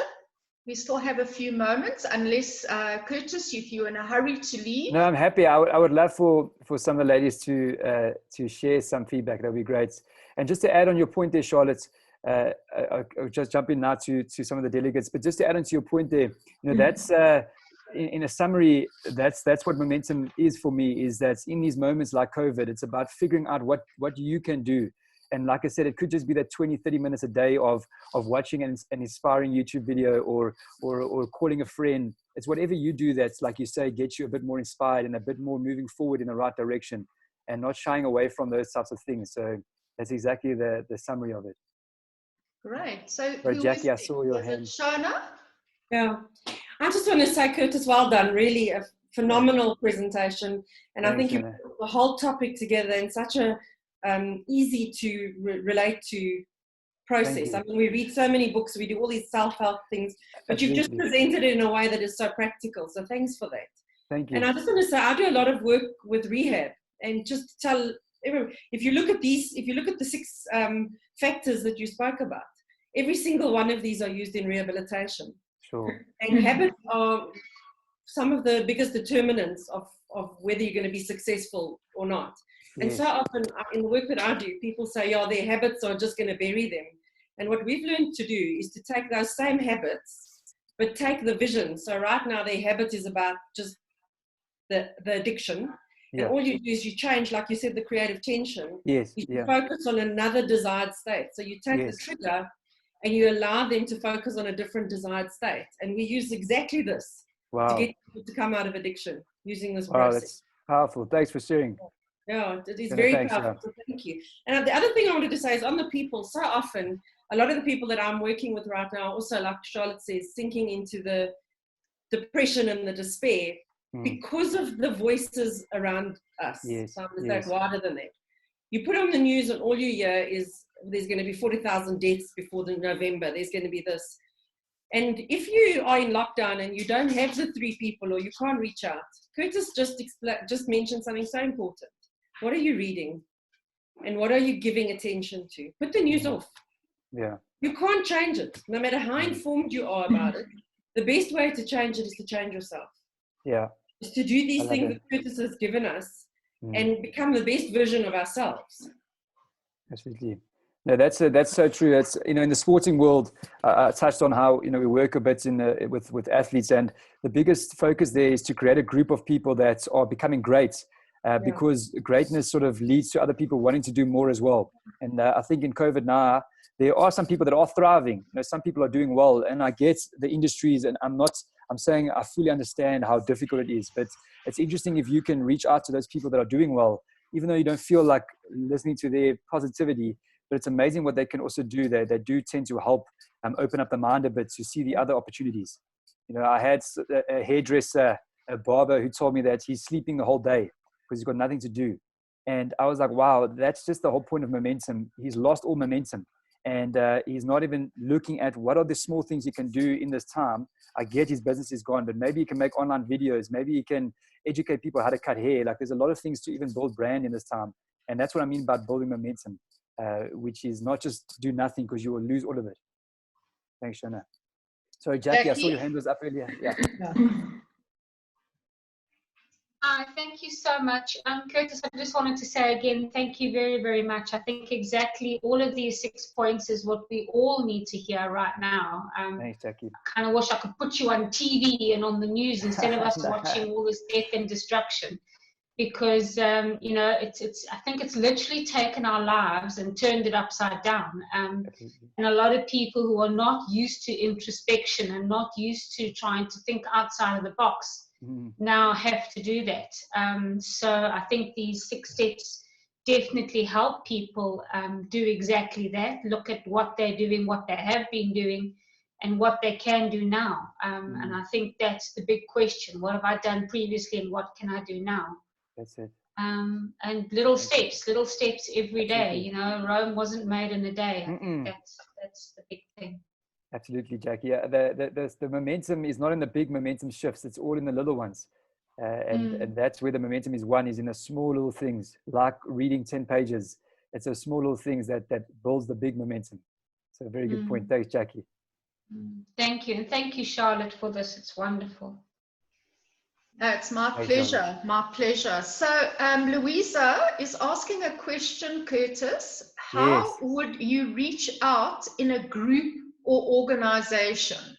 We still have a few moments, unless Curtis, if you're in a hurry to leave. No, I'm happy. I would love for some of the ladies to share some feedback. That would be great. And just to add on your point there, Charlotte, I'll just jump in now to some of the delegates. But just to add on to your point there, that's in a summary, that's what momentum is for me. Is that in these moments like COVID, it's about figuring out what you can do And like I said, it could just be that 20, 30 minutes a day of watching an inspiring YouTube video or calling a friend. It's whatever you do that's, like you say, gets you a bit more inspired and a bit more moving forward in the right direction and not shying away from those types of things. So that's exactly the summary of it. Great. So Jackie, I saw your hand. Shona? Yeah. I just want to say, Curtis, well done. Really a phenomenal presentation. And I think you put the whole topic together in such a easy to relate to process. I mean, we read so many books, we do all these self-help things, but you've just presented it in a way that is so practical. So thanks for that. Thank you. And I just want to say, I do a lot of work with rehab, and just tell everyone, if you look at the 6 factors that you spoke about, every single one of these are used in rehabilitation. Sure. And habits are some of the biggest determinants of whether you're going to be successful or not. And so often in the work that I do, people say, yeah, their habits are just going to bury them. And what we've learned to do is to take those same habits, but take the vision. So right now their habit is about just the addiction. Yeah. And all you do is you change, like you said, the creative tension. Yes. You focus on another desired state. So you take the trigger and you allow them to focus on a different desired state. And we use exactly this to get people to come out of addiction using this process. That's powerful. Thanks for sharing. Yeah, it is very powerful. So thank you. And the other thing I wanted to say is on the people, so often, a lot of the people that I'm working with right now, also like Charlotte says, sinking into the depression and the despair because of the voices around us. Yes. So I'm going to say wider than that. You put on the news and all you hear is there's going to be 40,000 deaths before November. There's going to be this. And if you are in lockdown and you don't have the 3 people or you can't reach out, Curtis just mentioned something so important. What are you reading? And what are you giving attention to? Put the news off. Yeah. You can't change it. No matter how informed you are about it, the best way to change it is to change yourself. Yeah. Is to do these things that Curtis has given us and become the best version of ourselves. Absolutely. No, that's so true. That's, in the sporting world, I touched on how, we work a bit with athletes, and the biggest focus there is to create a group of people that are becoming great. Because greatness sort of leads to other people wanting to do more as well. And I think in COVID now, there are some people that are thriving. Some people are doing well, and I get the industries, and I'm saying I fully understand how difficult it is, but it's interesting if you can reach out to those people that are doing well, even though you don't feel like listening to their positivity, but it's amazing what they can also do. They do tend to help open up the mind a bit to see the other opportunities. I had a hairdresser, a barber, who told me that he's sleeping the whole day because he's got nothing to do. And I was like, wow, that's just the whole point of momentum. He's lost all momentum. And he's not even looking at what are the small things he can do in this time. I get his business is gone, but maybe he can make online videos. Maybe he can educate people how to cut hair. Like, there's a lot of things to even build brand in this time. And that's what I mean by building momentum, which is not just do nothing because you will lose all of it. Thanks, Shona. Sorry, Jackie, I saw your hand was up earlier. Yeah. Thank you so much. Curtis, I just wanted to say again, thank you very, very much. I think exactly all of these 6 points is what we all need to hear right now. Thanks, Jackie. I kind of wish I could put you on TV and on the news instead of us watching all this death and destruction. Because, I think it's literally taken our lives and turned it upside down. And a lot of people who are not used to introspection and not used to trying to think outside of the box now have to do that. So I think these 6 steps definitely help people do exactly that. Look at what they're doing, what they have been doing, and what they can do now. And I think that's the big question. What have I done previously and what can I do now? That's it. And little steps every day. Rome wasn't made in a day. I think that's the big thing. Absolutely, Jackie. Yeah, the momentum is not in the big momentum shifts. It's all in the little ones. And that's where the momentum is won, is in the small little things, like reading 10 pages. It's those small little things that builds the big momentum. So a very good point. Thanks, Jackie. Thank you. And thank you, Charlotte, for this. It's wonderful. It's my pleasure. My pleasure. So Louisa is asking a question, Curtis. How would you reach out in a group or organization?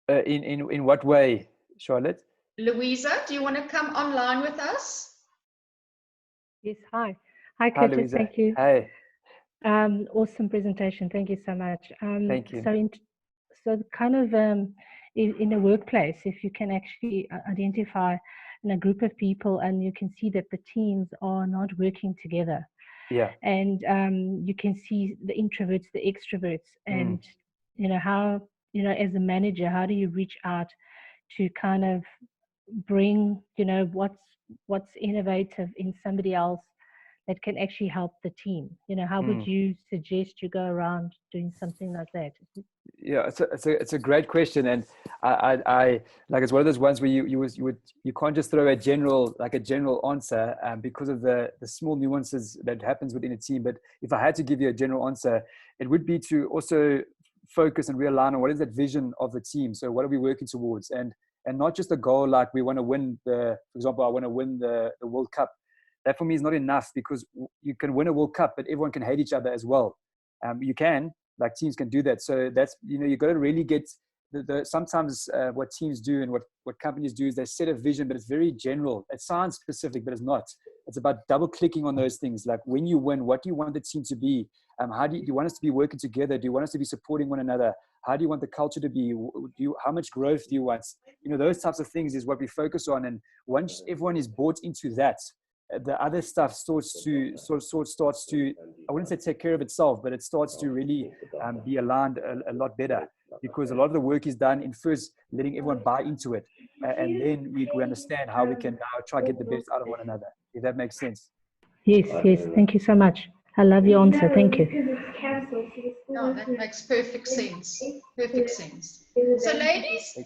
In what way, Charlotte? Louisa, do you want to come online with us? Yes, hi. Hi, Curtis, Louisa. thank you. Hi. Awesome presentation. Thank you so much. Thank you. So kind of in a workplace, if you can actually identify in a group of people and you can see that the teams are not working together. Yeah. And you can see the introverts, the extroverts, and you know how, you know, as a manager, how do you reach out to kind of bring, you know, what's innovative in somebody else that can actually help the team? You know, how would you suggest you go around doing something like that? Yeah, it's a great question, and I like, it's one of those ones where you can't just throw a general answer because of the small nuances that happens within a team. But if I had to give you a general answer, it would be to also focus and realign on what is that vision of the team. So what are we working towards, and not just a goal like we want to win for example, I want to win the World Cup. That for me is not enough, because you can win a World Cup, but everyone can hate each other as well. You can. Like, teams can do that. So that's, you know, you've got to really get sometimes what teams do and what companies do is they set a vision, but it's very general. It sounds specific, but it's not. It's about double clicking on those things. Like, when you win, what do you want the team to be? How do you want us to be working together? Do you want us to be supporting one another? How do you want the culture to be? How much growth do you want? You know, those types of things is what we focus on. And once everyone is bought into that, the other stuff starts to, I wouldn't say take care of itself, but it starts to really be aligned a lot better, because a lot of the work is done in first letting everyone buy into it. And then we understand how we can now try to get the best out of one another, if that makes sense. Yes, yes. Thank you so much. I love your answer. Thank you. No, that makes perfect sense. Perfect sense. So, ladies,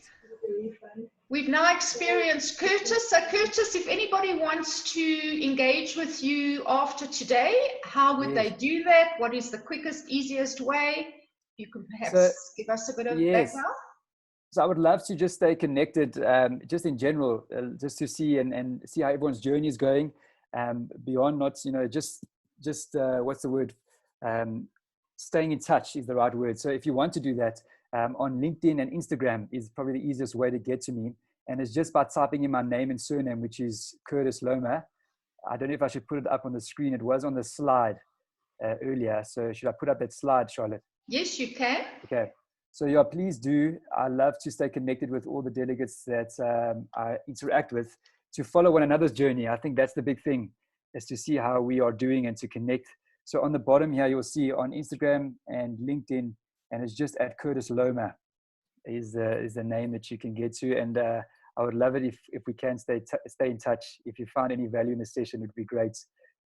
we've now experienced Curtis. So, Curtis, if anybody wants to engage with you after today, how would they do that? What is the quickest, easiest way? You can perhaps give us a bit of background. So I would love to just stay connected, just in general, just to see and see how everyone's journey is going, beyond not, you know, just what's the word? Staying in touch is the right word. So if you want to do that, on LinkedIn and Instagram is probably the easiest way to get to me. And it's just by typing in my name and surname, which is Curtis Loma. I don't know if I should put it up on the screen. It was on the slide earlier. So should I put up that slide, Charlotte? Yes, you can. Okay. So yeah, please do. I love to stay connected with all the delegates that I interact with, to follow one another's journey. I think that's the big thing, is to see how we are doing and to connect. So on the bottom here, you'll see on Instagram and LinkedIn, and it's just at Curtis Loma is the name that you can get to. And I would love it if we can stay in touch. If you found any value in the session, it would be great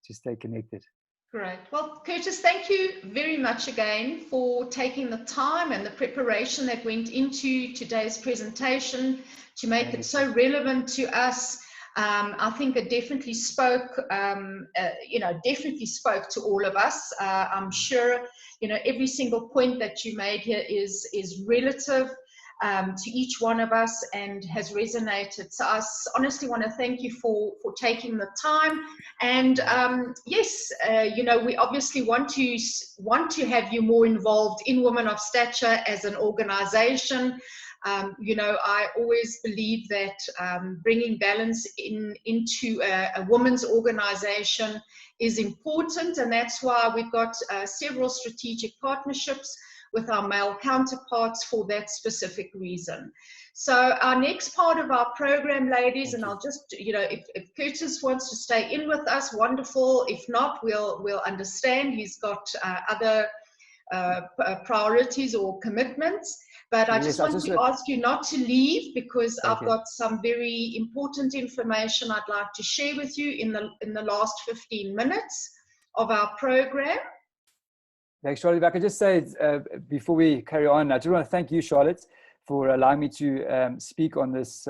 to stay connected. Great. Well, Curtis, thank you very much again for taking the time and the preparation that went into today's presentation to make it so relevant to us. I think it definitely spoke, definitely spoke to all of us. I'm sure, you know, every single point that you made here is relative to each one of us and has resonated. So I honestly want to thank you for taking the time. And yes, you know, we obviously want to have you more involved in Women of Stature as an organization. You know, I always believe that bringing balance into a women's organization is important, and that's why we've got several strategic partnerships with our male counterparts for that specific reason. So our next part of our program, ladies, and I'll just, you know, if Curtis wants to stay in with us, wonderful. If not, we'll understand. He's got other priorities or commitments. But I just want to ask you not to leave, because I've got some very important information I'd like to share with you in the last 15 minutes of our program. Thanks, Charlotte. If I could just say, before we carry on, I just want to thank you, Charlotte, for allowing me to speak on this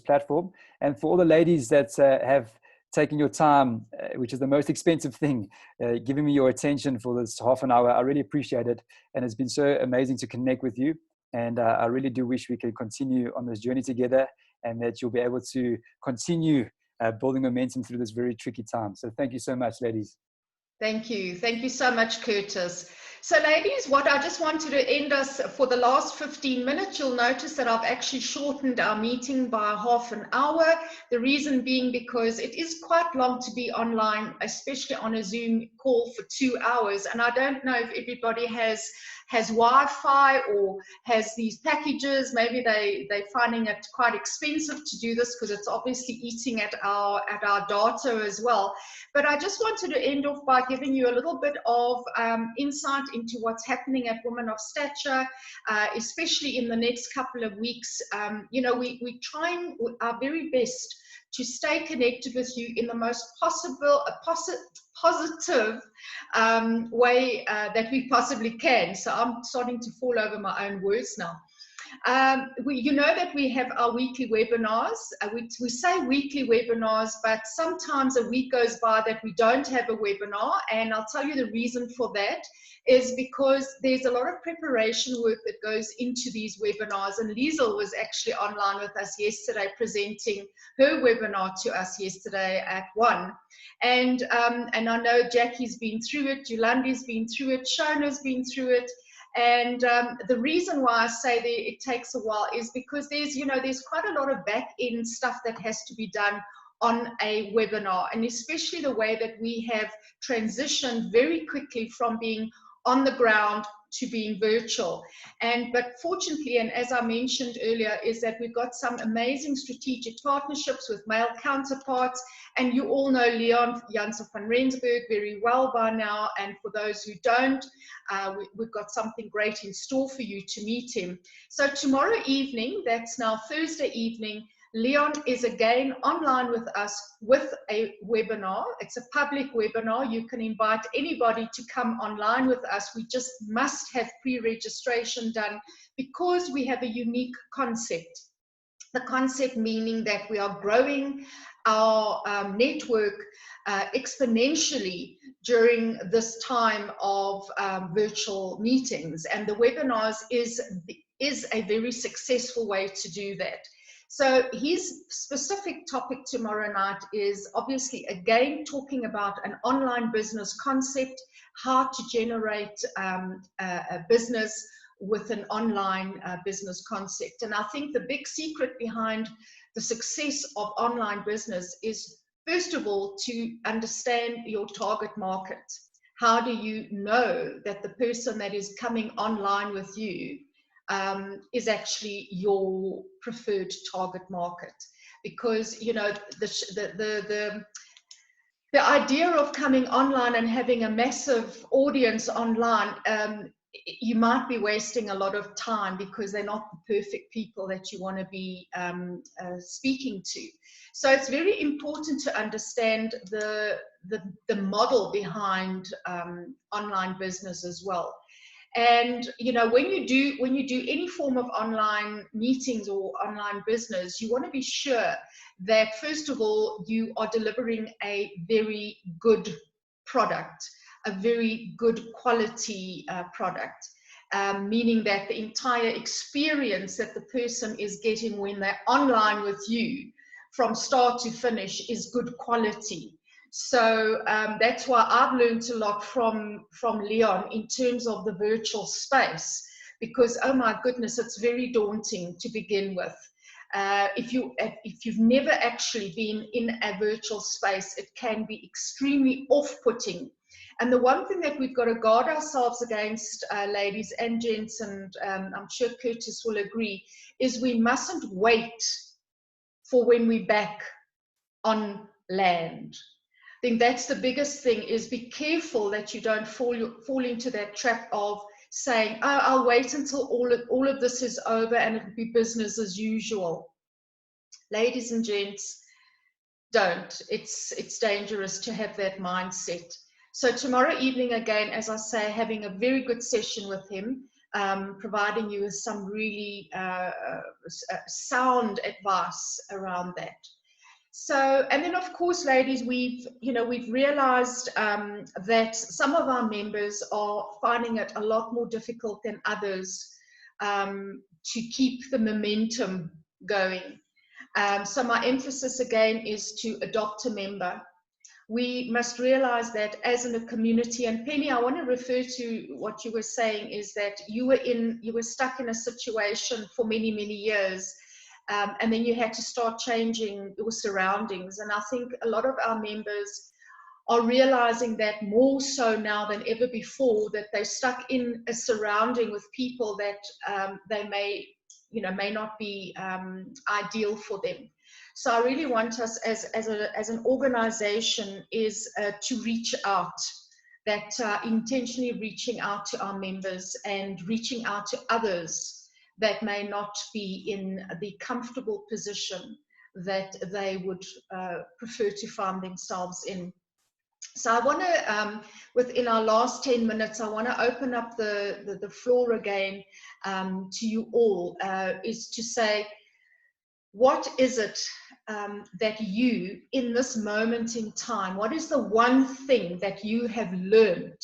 platform, and for all the ladies that have taken your time, which is the most expensive thing, giving me your attention for this half an hour. I really appreciate it, and it's been so amazing to connect with you. And I really do wish we could continue on this journey together, and that you'll be able to continue building momentum through this very tricky time. So thank you so much, ladies. Thank you. Thank you so much, Curtis. So ladies, what I just wanted to end us for the last 15 minutes, you'll notice that I've actually shortened our meeting by half an hour. The reason being because it is quite long to be online, especially on a Zoom call for 2 hours. And I don't know if everybody has Wi-Fi or has these packages. Maybe they're finding it quite expensive to do this because it's obviously eating at our data as well. But I just wanted to end off by giving you a little bit of insight into what's happening at Women of Stature, especially in the next couple of weeks. You know, we're trying our very best to stay connected with you in the most positive way that we possibly can. So I'm starting to fall over my own words now. You know that we have our weekly webinars. We say weekly webinars, but sometimes a week goes by that we don't have a webinar. And I'll tell you the reason for that is because there's a lot of preparation work that goes into these webinars. And Liesel was actually online with us yesterday presenting her webinar to us yesterday at 1. And I know Jackie's been through it, Yolandi's been through it, Shona's been through it. And the reason why I say that it takes a while is because there's quite a lot of back-end stuff that has to be done on a webinar, and especially the way that we have transitioned very quickly from being on the ground to being virtual. But fortunately, and as I mentioned earlier, is that we've got some amazing strategic partnerships with male counterparts, and you all know Leon Janssen van Rensburg very well by now, and for those who don't, we've got something great in store for you to meet him. So tomorrow evening, that's now Thursday evening, Leon is again online with us with a webinar. It's a public webinar. You can invite anybody to come online with us. We just must have pre-registration done because we have a unique concept. The concept meaning that we are growing our network exponentially during this time of virtual meetings. And the webinars is a very successful way to do that. So his specific topic tomorrow night is obviously again talking about an online business concept, how to generate a business with an online business concept. And I think the big secret behind the success of online business is, first of all, to understand your target market. How do you know that the person that is coming online with you is actually your preferred target market? Because, you know, the idea of coming online and having a massive audience online, you might be wasting a lot of time because they're not the perfect people that you want to be speaking to. So it's very important to understand the model behind online business as well. And you know, when you do any form of online meetings or online business, you want to be sure that first of all you are delivering a very good product, a very good quality product, meaning that the entire experience that the person is getting when they're online with you from start to finish is good quality. So that's why I've learned a lot from Leon in terms of the virtual space, because oh my goodness, it's very daunting to begin with. If you've never actually been in a virtual space, it can be extremely off-putting. And the one thing that we've got to guard ourselves against, ladies and gents, and I'm sure Curtis will agree, is we mustn't wait for when we're back on land. I think that's the biggest thing, is be careful that you don't fall into that trap of saying, oh, I'll wait until all of this is over and it'll be business as usual. Ladies and gents, don't. It's dangerous to have that mindset. So tomorrow evening, again, as I say, having a very good session with him, providing you with some really sound advice around that. So, and then of course, ladies, we've realized that some of our members are finding it a lot more difficult than others to keep the momentum going. So my emphasis again is to adopt a member. we must realize that as in a community, and Penny, I want to refer to what you were saying, is that you were stuck in a situation for many, many years, and then you had to start changing your surroundings. And I think a lot of our members are realizing that more so now than ever before, that they're stuck in a surrounding with people that they may not be ideal for them. So I really want us as an organization is to reach out, that intentionally reaching out to our members and reaching out to others that may not be in the comfortable position that they would prefer to find themselves in. So I want to, within our last 10 minutes, I want to open up the floor again to you all, is to say, what is it that you, in this moment in time, what is the one thing that you have learned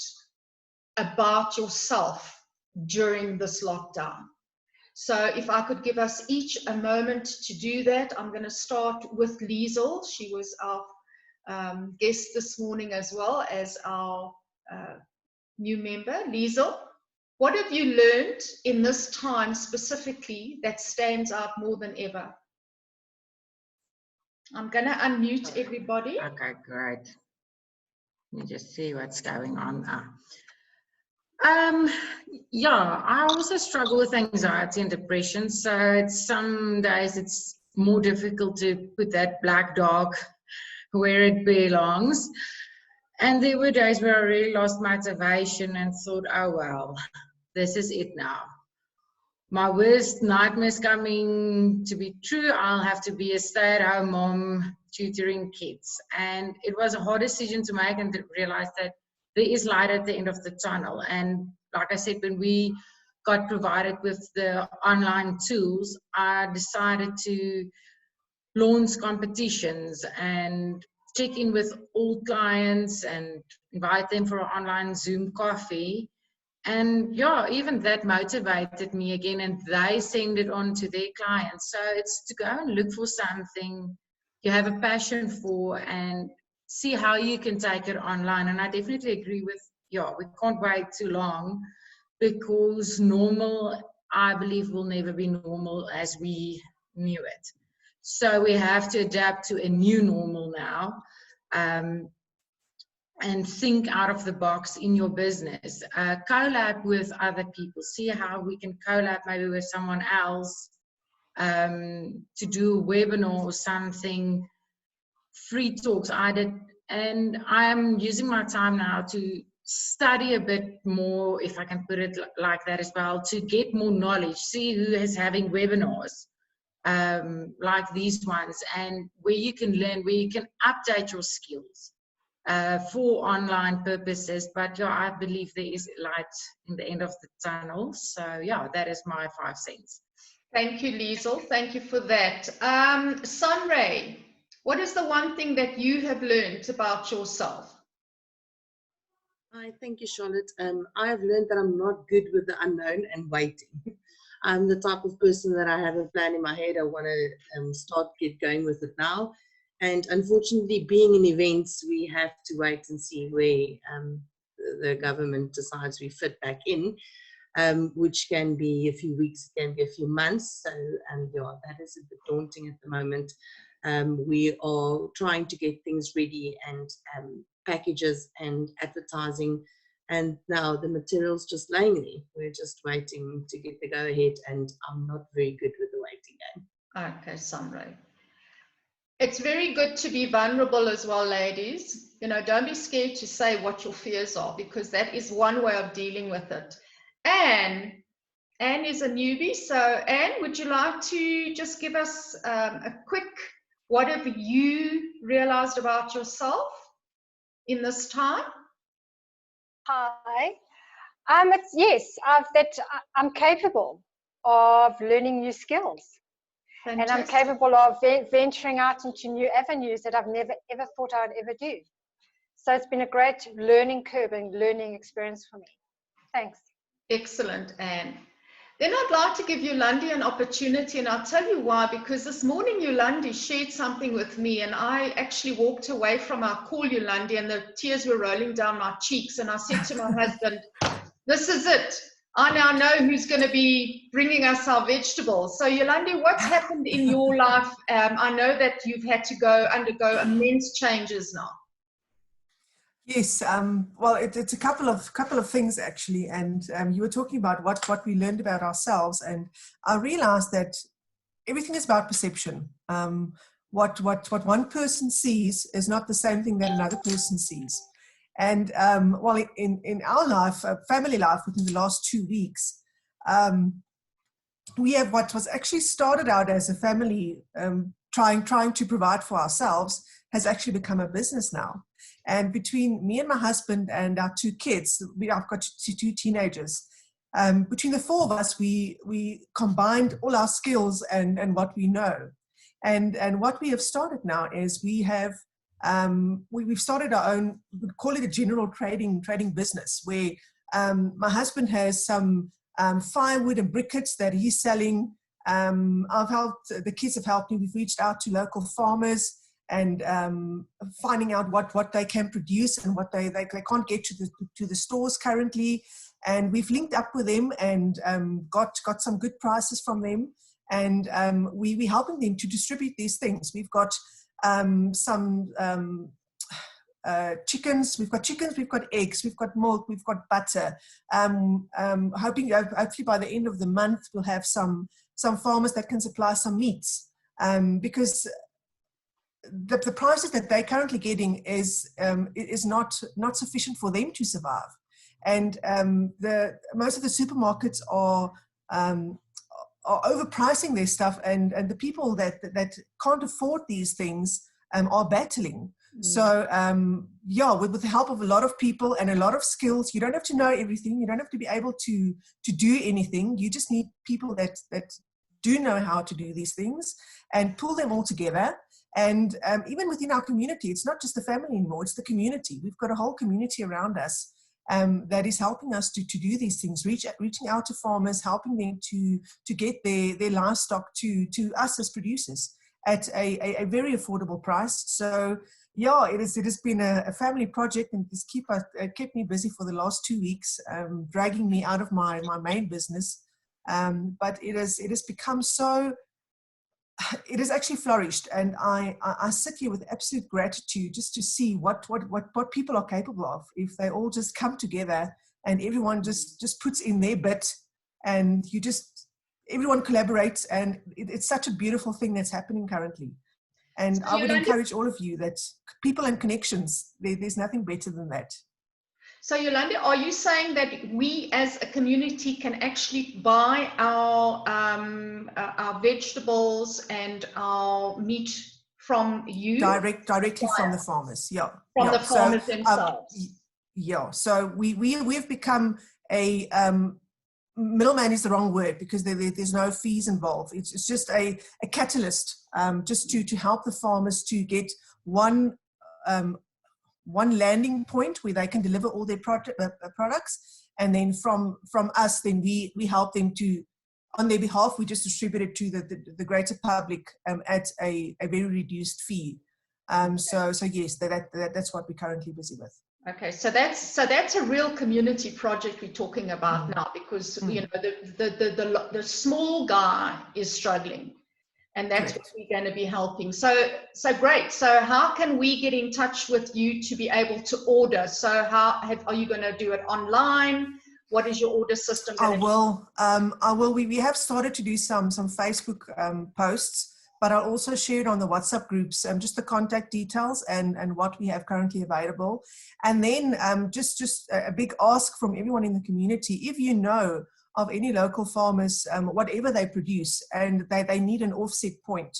about yourself during this lockdown? So if I could give us each a moment to do that, I'm going to start with Liesel. She was our guest this morning as well as our new member. Liesel, what have you learned in this time specifically that stands out more than ever? I'm going to unmute everybody. Okay, great. Let me just see what's going on now. Yeah, I also struggle with anxiety and depression. So some days it's more difficult to put that black dog where it belongs. And there were days where I really lost motivation and thought, oh, well, this is it now. My worst nightmare's coming to be true. I'll have to be a stay-at-home mom tutoring kids. And it was a hard decision to make, and to realize that there is light at the end of the tunnel. And like I said, when we got provided with the online tools, I decided to launch competitions and check in with old clients and invite them for an online Zoom coffee. And yeah, even that motivated me again, and they send it on to their clients. So it's to go and look for something you have a passion for and see how you can take it online. And I definitely agree with, yeah, we can't wait too long, because normal, I believe, will never be normal as we knew it. So we have to adapt to a new normal now, and think out of the box in your business. Collab with other people. See how we can collab maybe with someone else to do a webinar or something. Free talks I did, and I'm using my time now to study a bit more, if I can put it like that as well, to get more knowledge, see who is having webinars like these ones, and where you can learn, where you can update your skills for online purposes. But yeah, I believe there is light in the end of the tunnel. So yeah, that is my 5 cents. Thank you, Liesel. Thank you for that. Sunray, what is the one thing that you have learned about yourself? Hi, thank you, Charlotte. I have learned that I'm not good with the unknown and waiting. I'm the type of person that I have a plan in my head. I want to get going with it now. And unfortunately, being in events, we have to wait and see where the government decides we fit back in, which can be a few weeks, it can be a few months. So, yeah, that is a bit daunting at the moment. We are trying to get things ready, and packages and advertising, and now the material's just laying there. We're just waiting to get the go-ahead, and I'm not very good with the waiting game. Okay, Sunray. It's very good to be vulnerable as well, ladies. You know, don't be scared to say what your fears are, because that is one way of dealing with it. Anne is a newbie. So Anne, would you like to just give us a quick, what have you realized about yourself in this time? Hi. Yes, I'm capable of learning new skills. Fantastic. And I'm capable of venturing out into new avenues that I've never ever thought I'd ever do. So it's been a great learning curve and learning experience for me. Thanks. Excellent, Anne. Then I'd like to give Yolandi an opportunity, and I'll tell you why, because this morning Yolandi shared something with me, and I actually walked away from our call, Yolandi, and the tears were rolling down my cheeks, and I said to my husband, this is it. I now know who's going to be bringing us our vegetables. So Yolandi, what's happened in your life? I know that you've had to undergo immense changes now. Yes, well, it's a couple of things actually, and you were talking about what we learned about ourselves, and I realized that everything is about perception. What one person sees is not the same thing that another person sees, and well, in our life, family life, within the last 2 weeks, we have what was actually started out as a family trying to provide for ourselves has actually become a business now. And between me and my husband and our 2 kids, I've got 2 teenagers, between the 4 of us, we combined all our skills and what we know. And what we have started now is we've started our own, we call it a general trading business, where my husband has some firewood and briquettes that he's selling. I've helped, the kids have helped me. We've reached out to local farmers and finding out what they can produce and what they can't get to the stores currently. And we've linked up with them and got some good prices from them. And we're helping them to distribute these things. We've got some chickens, we've got eggs, we've got milk, we've got butter. Hopefully by the end of the month, we'll have some farmers that can supply some meats. Because the prices that they're currently getting is not sufficient for them to survive. And most of the supermarkets are overpricing their stuff, and the people that can't afford these things are battling. So yeah, with the help of a lot of people and a lot of skills, you don't have to know everything, you don't have to be able to do anything, you just need people that do know how to do these things and pull them all together. And even within our community, it's not just the family anymore, it's the community. We've got a whole community around us that is helping us to do these things, reaching out to farmers, helping them to get their livestock to us as producers at a very affordable price. So yeah, it has been a family project, and it's kept me busy for the last 2 weeks, dragging me out of my main business. But it has become so, it has actually flourished, and I sit here with absolute gratitude just to see what people are capable of if they all just come together and everyone just puts in their bit, and everyone collaborates, and it's such a beautiful thing that's happening currently. And So I would Yolandi, encourage all of you that people and connections, there's nothing better than that. So Yolandi, are you saying that we as a community can actually buy our vegetables and our meat from you? Directly from the farmers, yeah. From the farmers So, themselves. yeah, so we've become a middleman is the wrong word, because there's no fees involved. It's just a catalyst, just to help the farmers to get one landing point where they can deliver all their products, and then from us, then we help them to, on their behalf, we just distribute it to the greater public at a very reduced fee. So yes, that's what we're currently busy with. Okay, so that's a real community project we're talking about now, because you know the small guy is struggling, and that's what we're going to be helping. So great. So how can we get in touch with you to be able to order? So are you going to do it online? What is your order system? I will. We have started to do some Facebook posts, but I'll also share it on the WhatsApp groups, just the contact details and what we have currently available. And then just a big ask from everyone in the community, if you know of any local farmers, whatever they produce, and they need an offset point,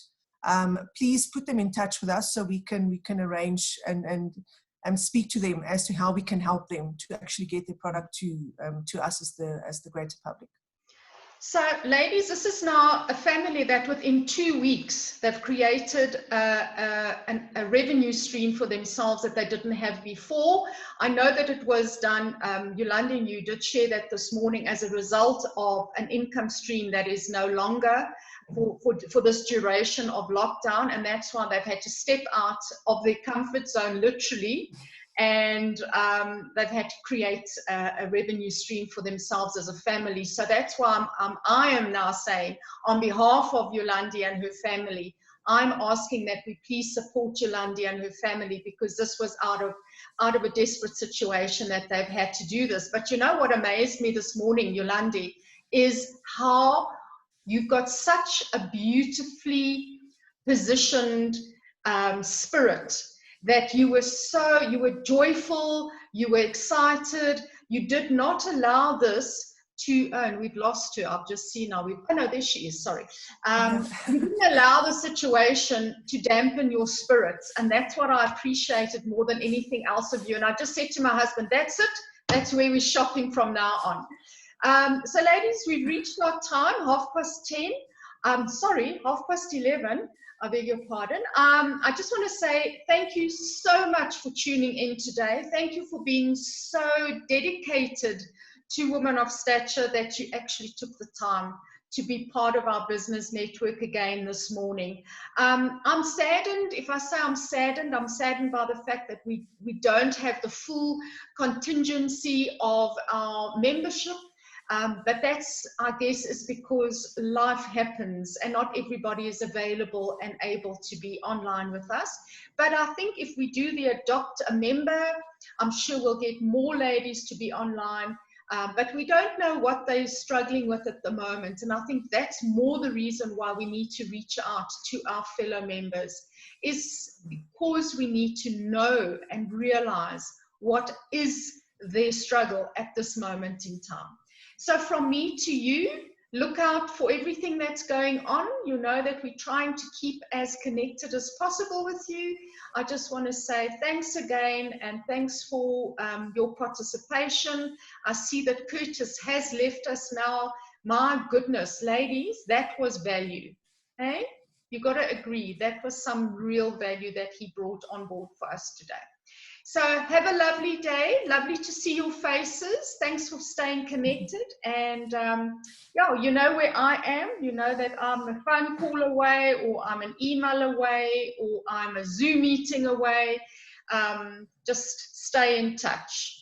please put them in touch with us so we can arrange and speak to them as to how we can help them to actually get their product to us as the greater public. So, ladies, this is now a family that within 2 weeks, they've created a revenue stream for themselves that they didn't have before. I know that it was done, Yolanda, and you did share that this morning, as a result of an income stream that is no longer for this duration of lockdown, and that's why they've had to step out of their comfort zone, literally, and they've had to create a revenue stream for themselves as a family. So that's why I am now saying, on behalf of Yolandi and her family, I'm asking that we please support Yolandi and her family, because this was out of a desperate situation that they've had to do this. But you know what amazed me this morning, Yolandi, is how you've got such a beautifully positioned spirit, that you were joyful, you were excited, you did not allow this to, and we've lost her, I've just seen now, oh no, there she is, sorry. You didn't allow the situation to dampen your spirits, and that's what I appreciated more than anything else of you. And I just said to my husband, that's it, that's where we're shopping from now on. So ladies, we've reached our time, 10:30, sorry, 11:30. I beg your pardon. I just want to say thank you so much for tuning in today. Thank you for being so dedicated to Women of Stature, that you actually took the time to be part of our business network again this morning. I'm saddened. If I say I'm saddened by the fact that we don't have the full contingency of our membership. But that's, I guess, is because life happens and not everybody is available and able to be online with us. But I think if we do the adopt a member, I'm sure we'll get more ladies to be online. But we don't know what they're struggling with at the moment. And I think that's more the reason why we need to reach out to our fellow members, is because we need to know and realize what is their struggle at this moment in time. So from me to you, look out for everything that's going on. You know that we're trying to keep as connected as possible with you. I just want to say thanks again, and thanks for your participation. I see that Curtis has left us now. My goodness, ladies, that was value. Hey? You got to agree, that was some real value that he brought on board for us today. So have a lovely day. Lovely to see your faces. Thanks for staying connected. And yeah, you know where I am. You know that I'm a phone call away, or I'm an email away, or I'm a Zoom meeting away. Just stay in touch.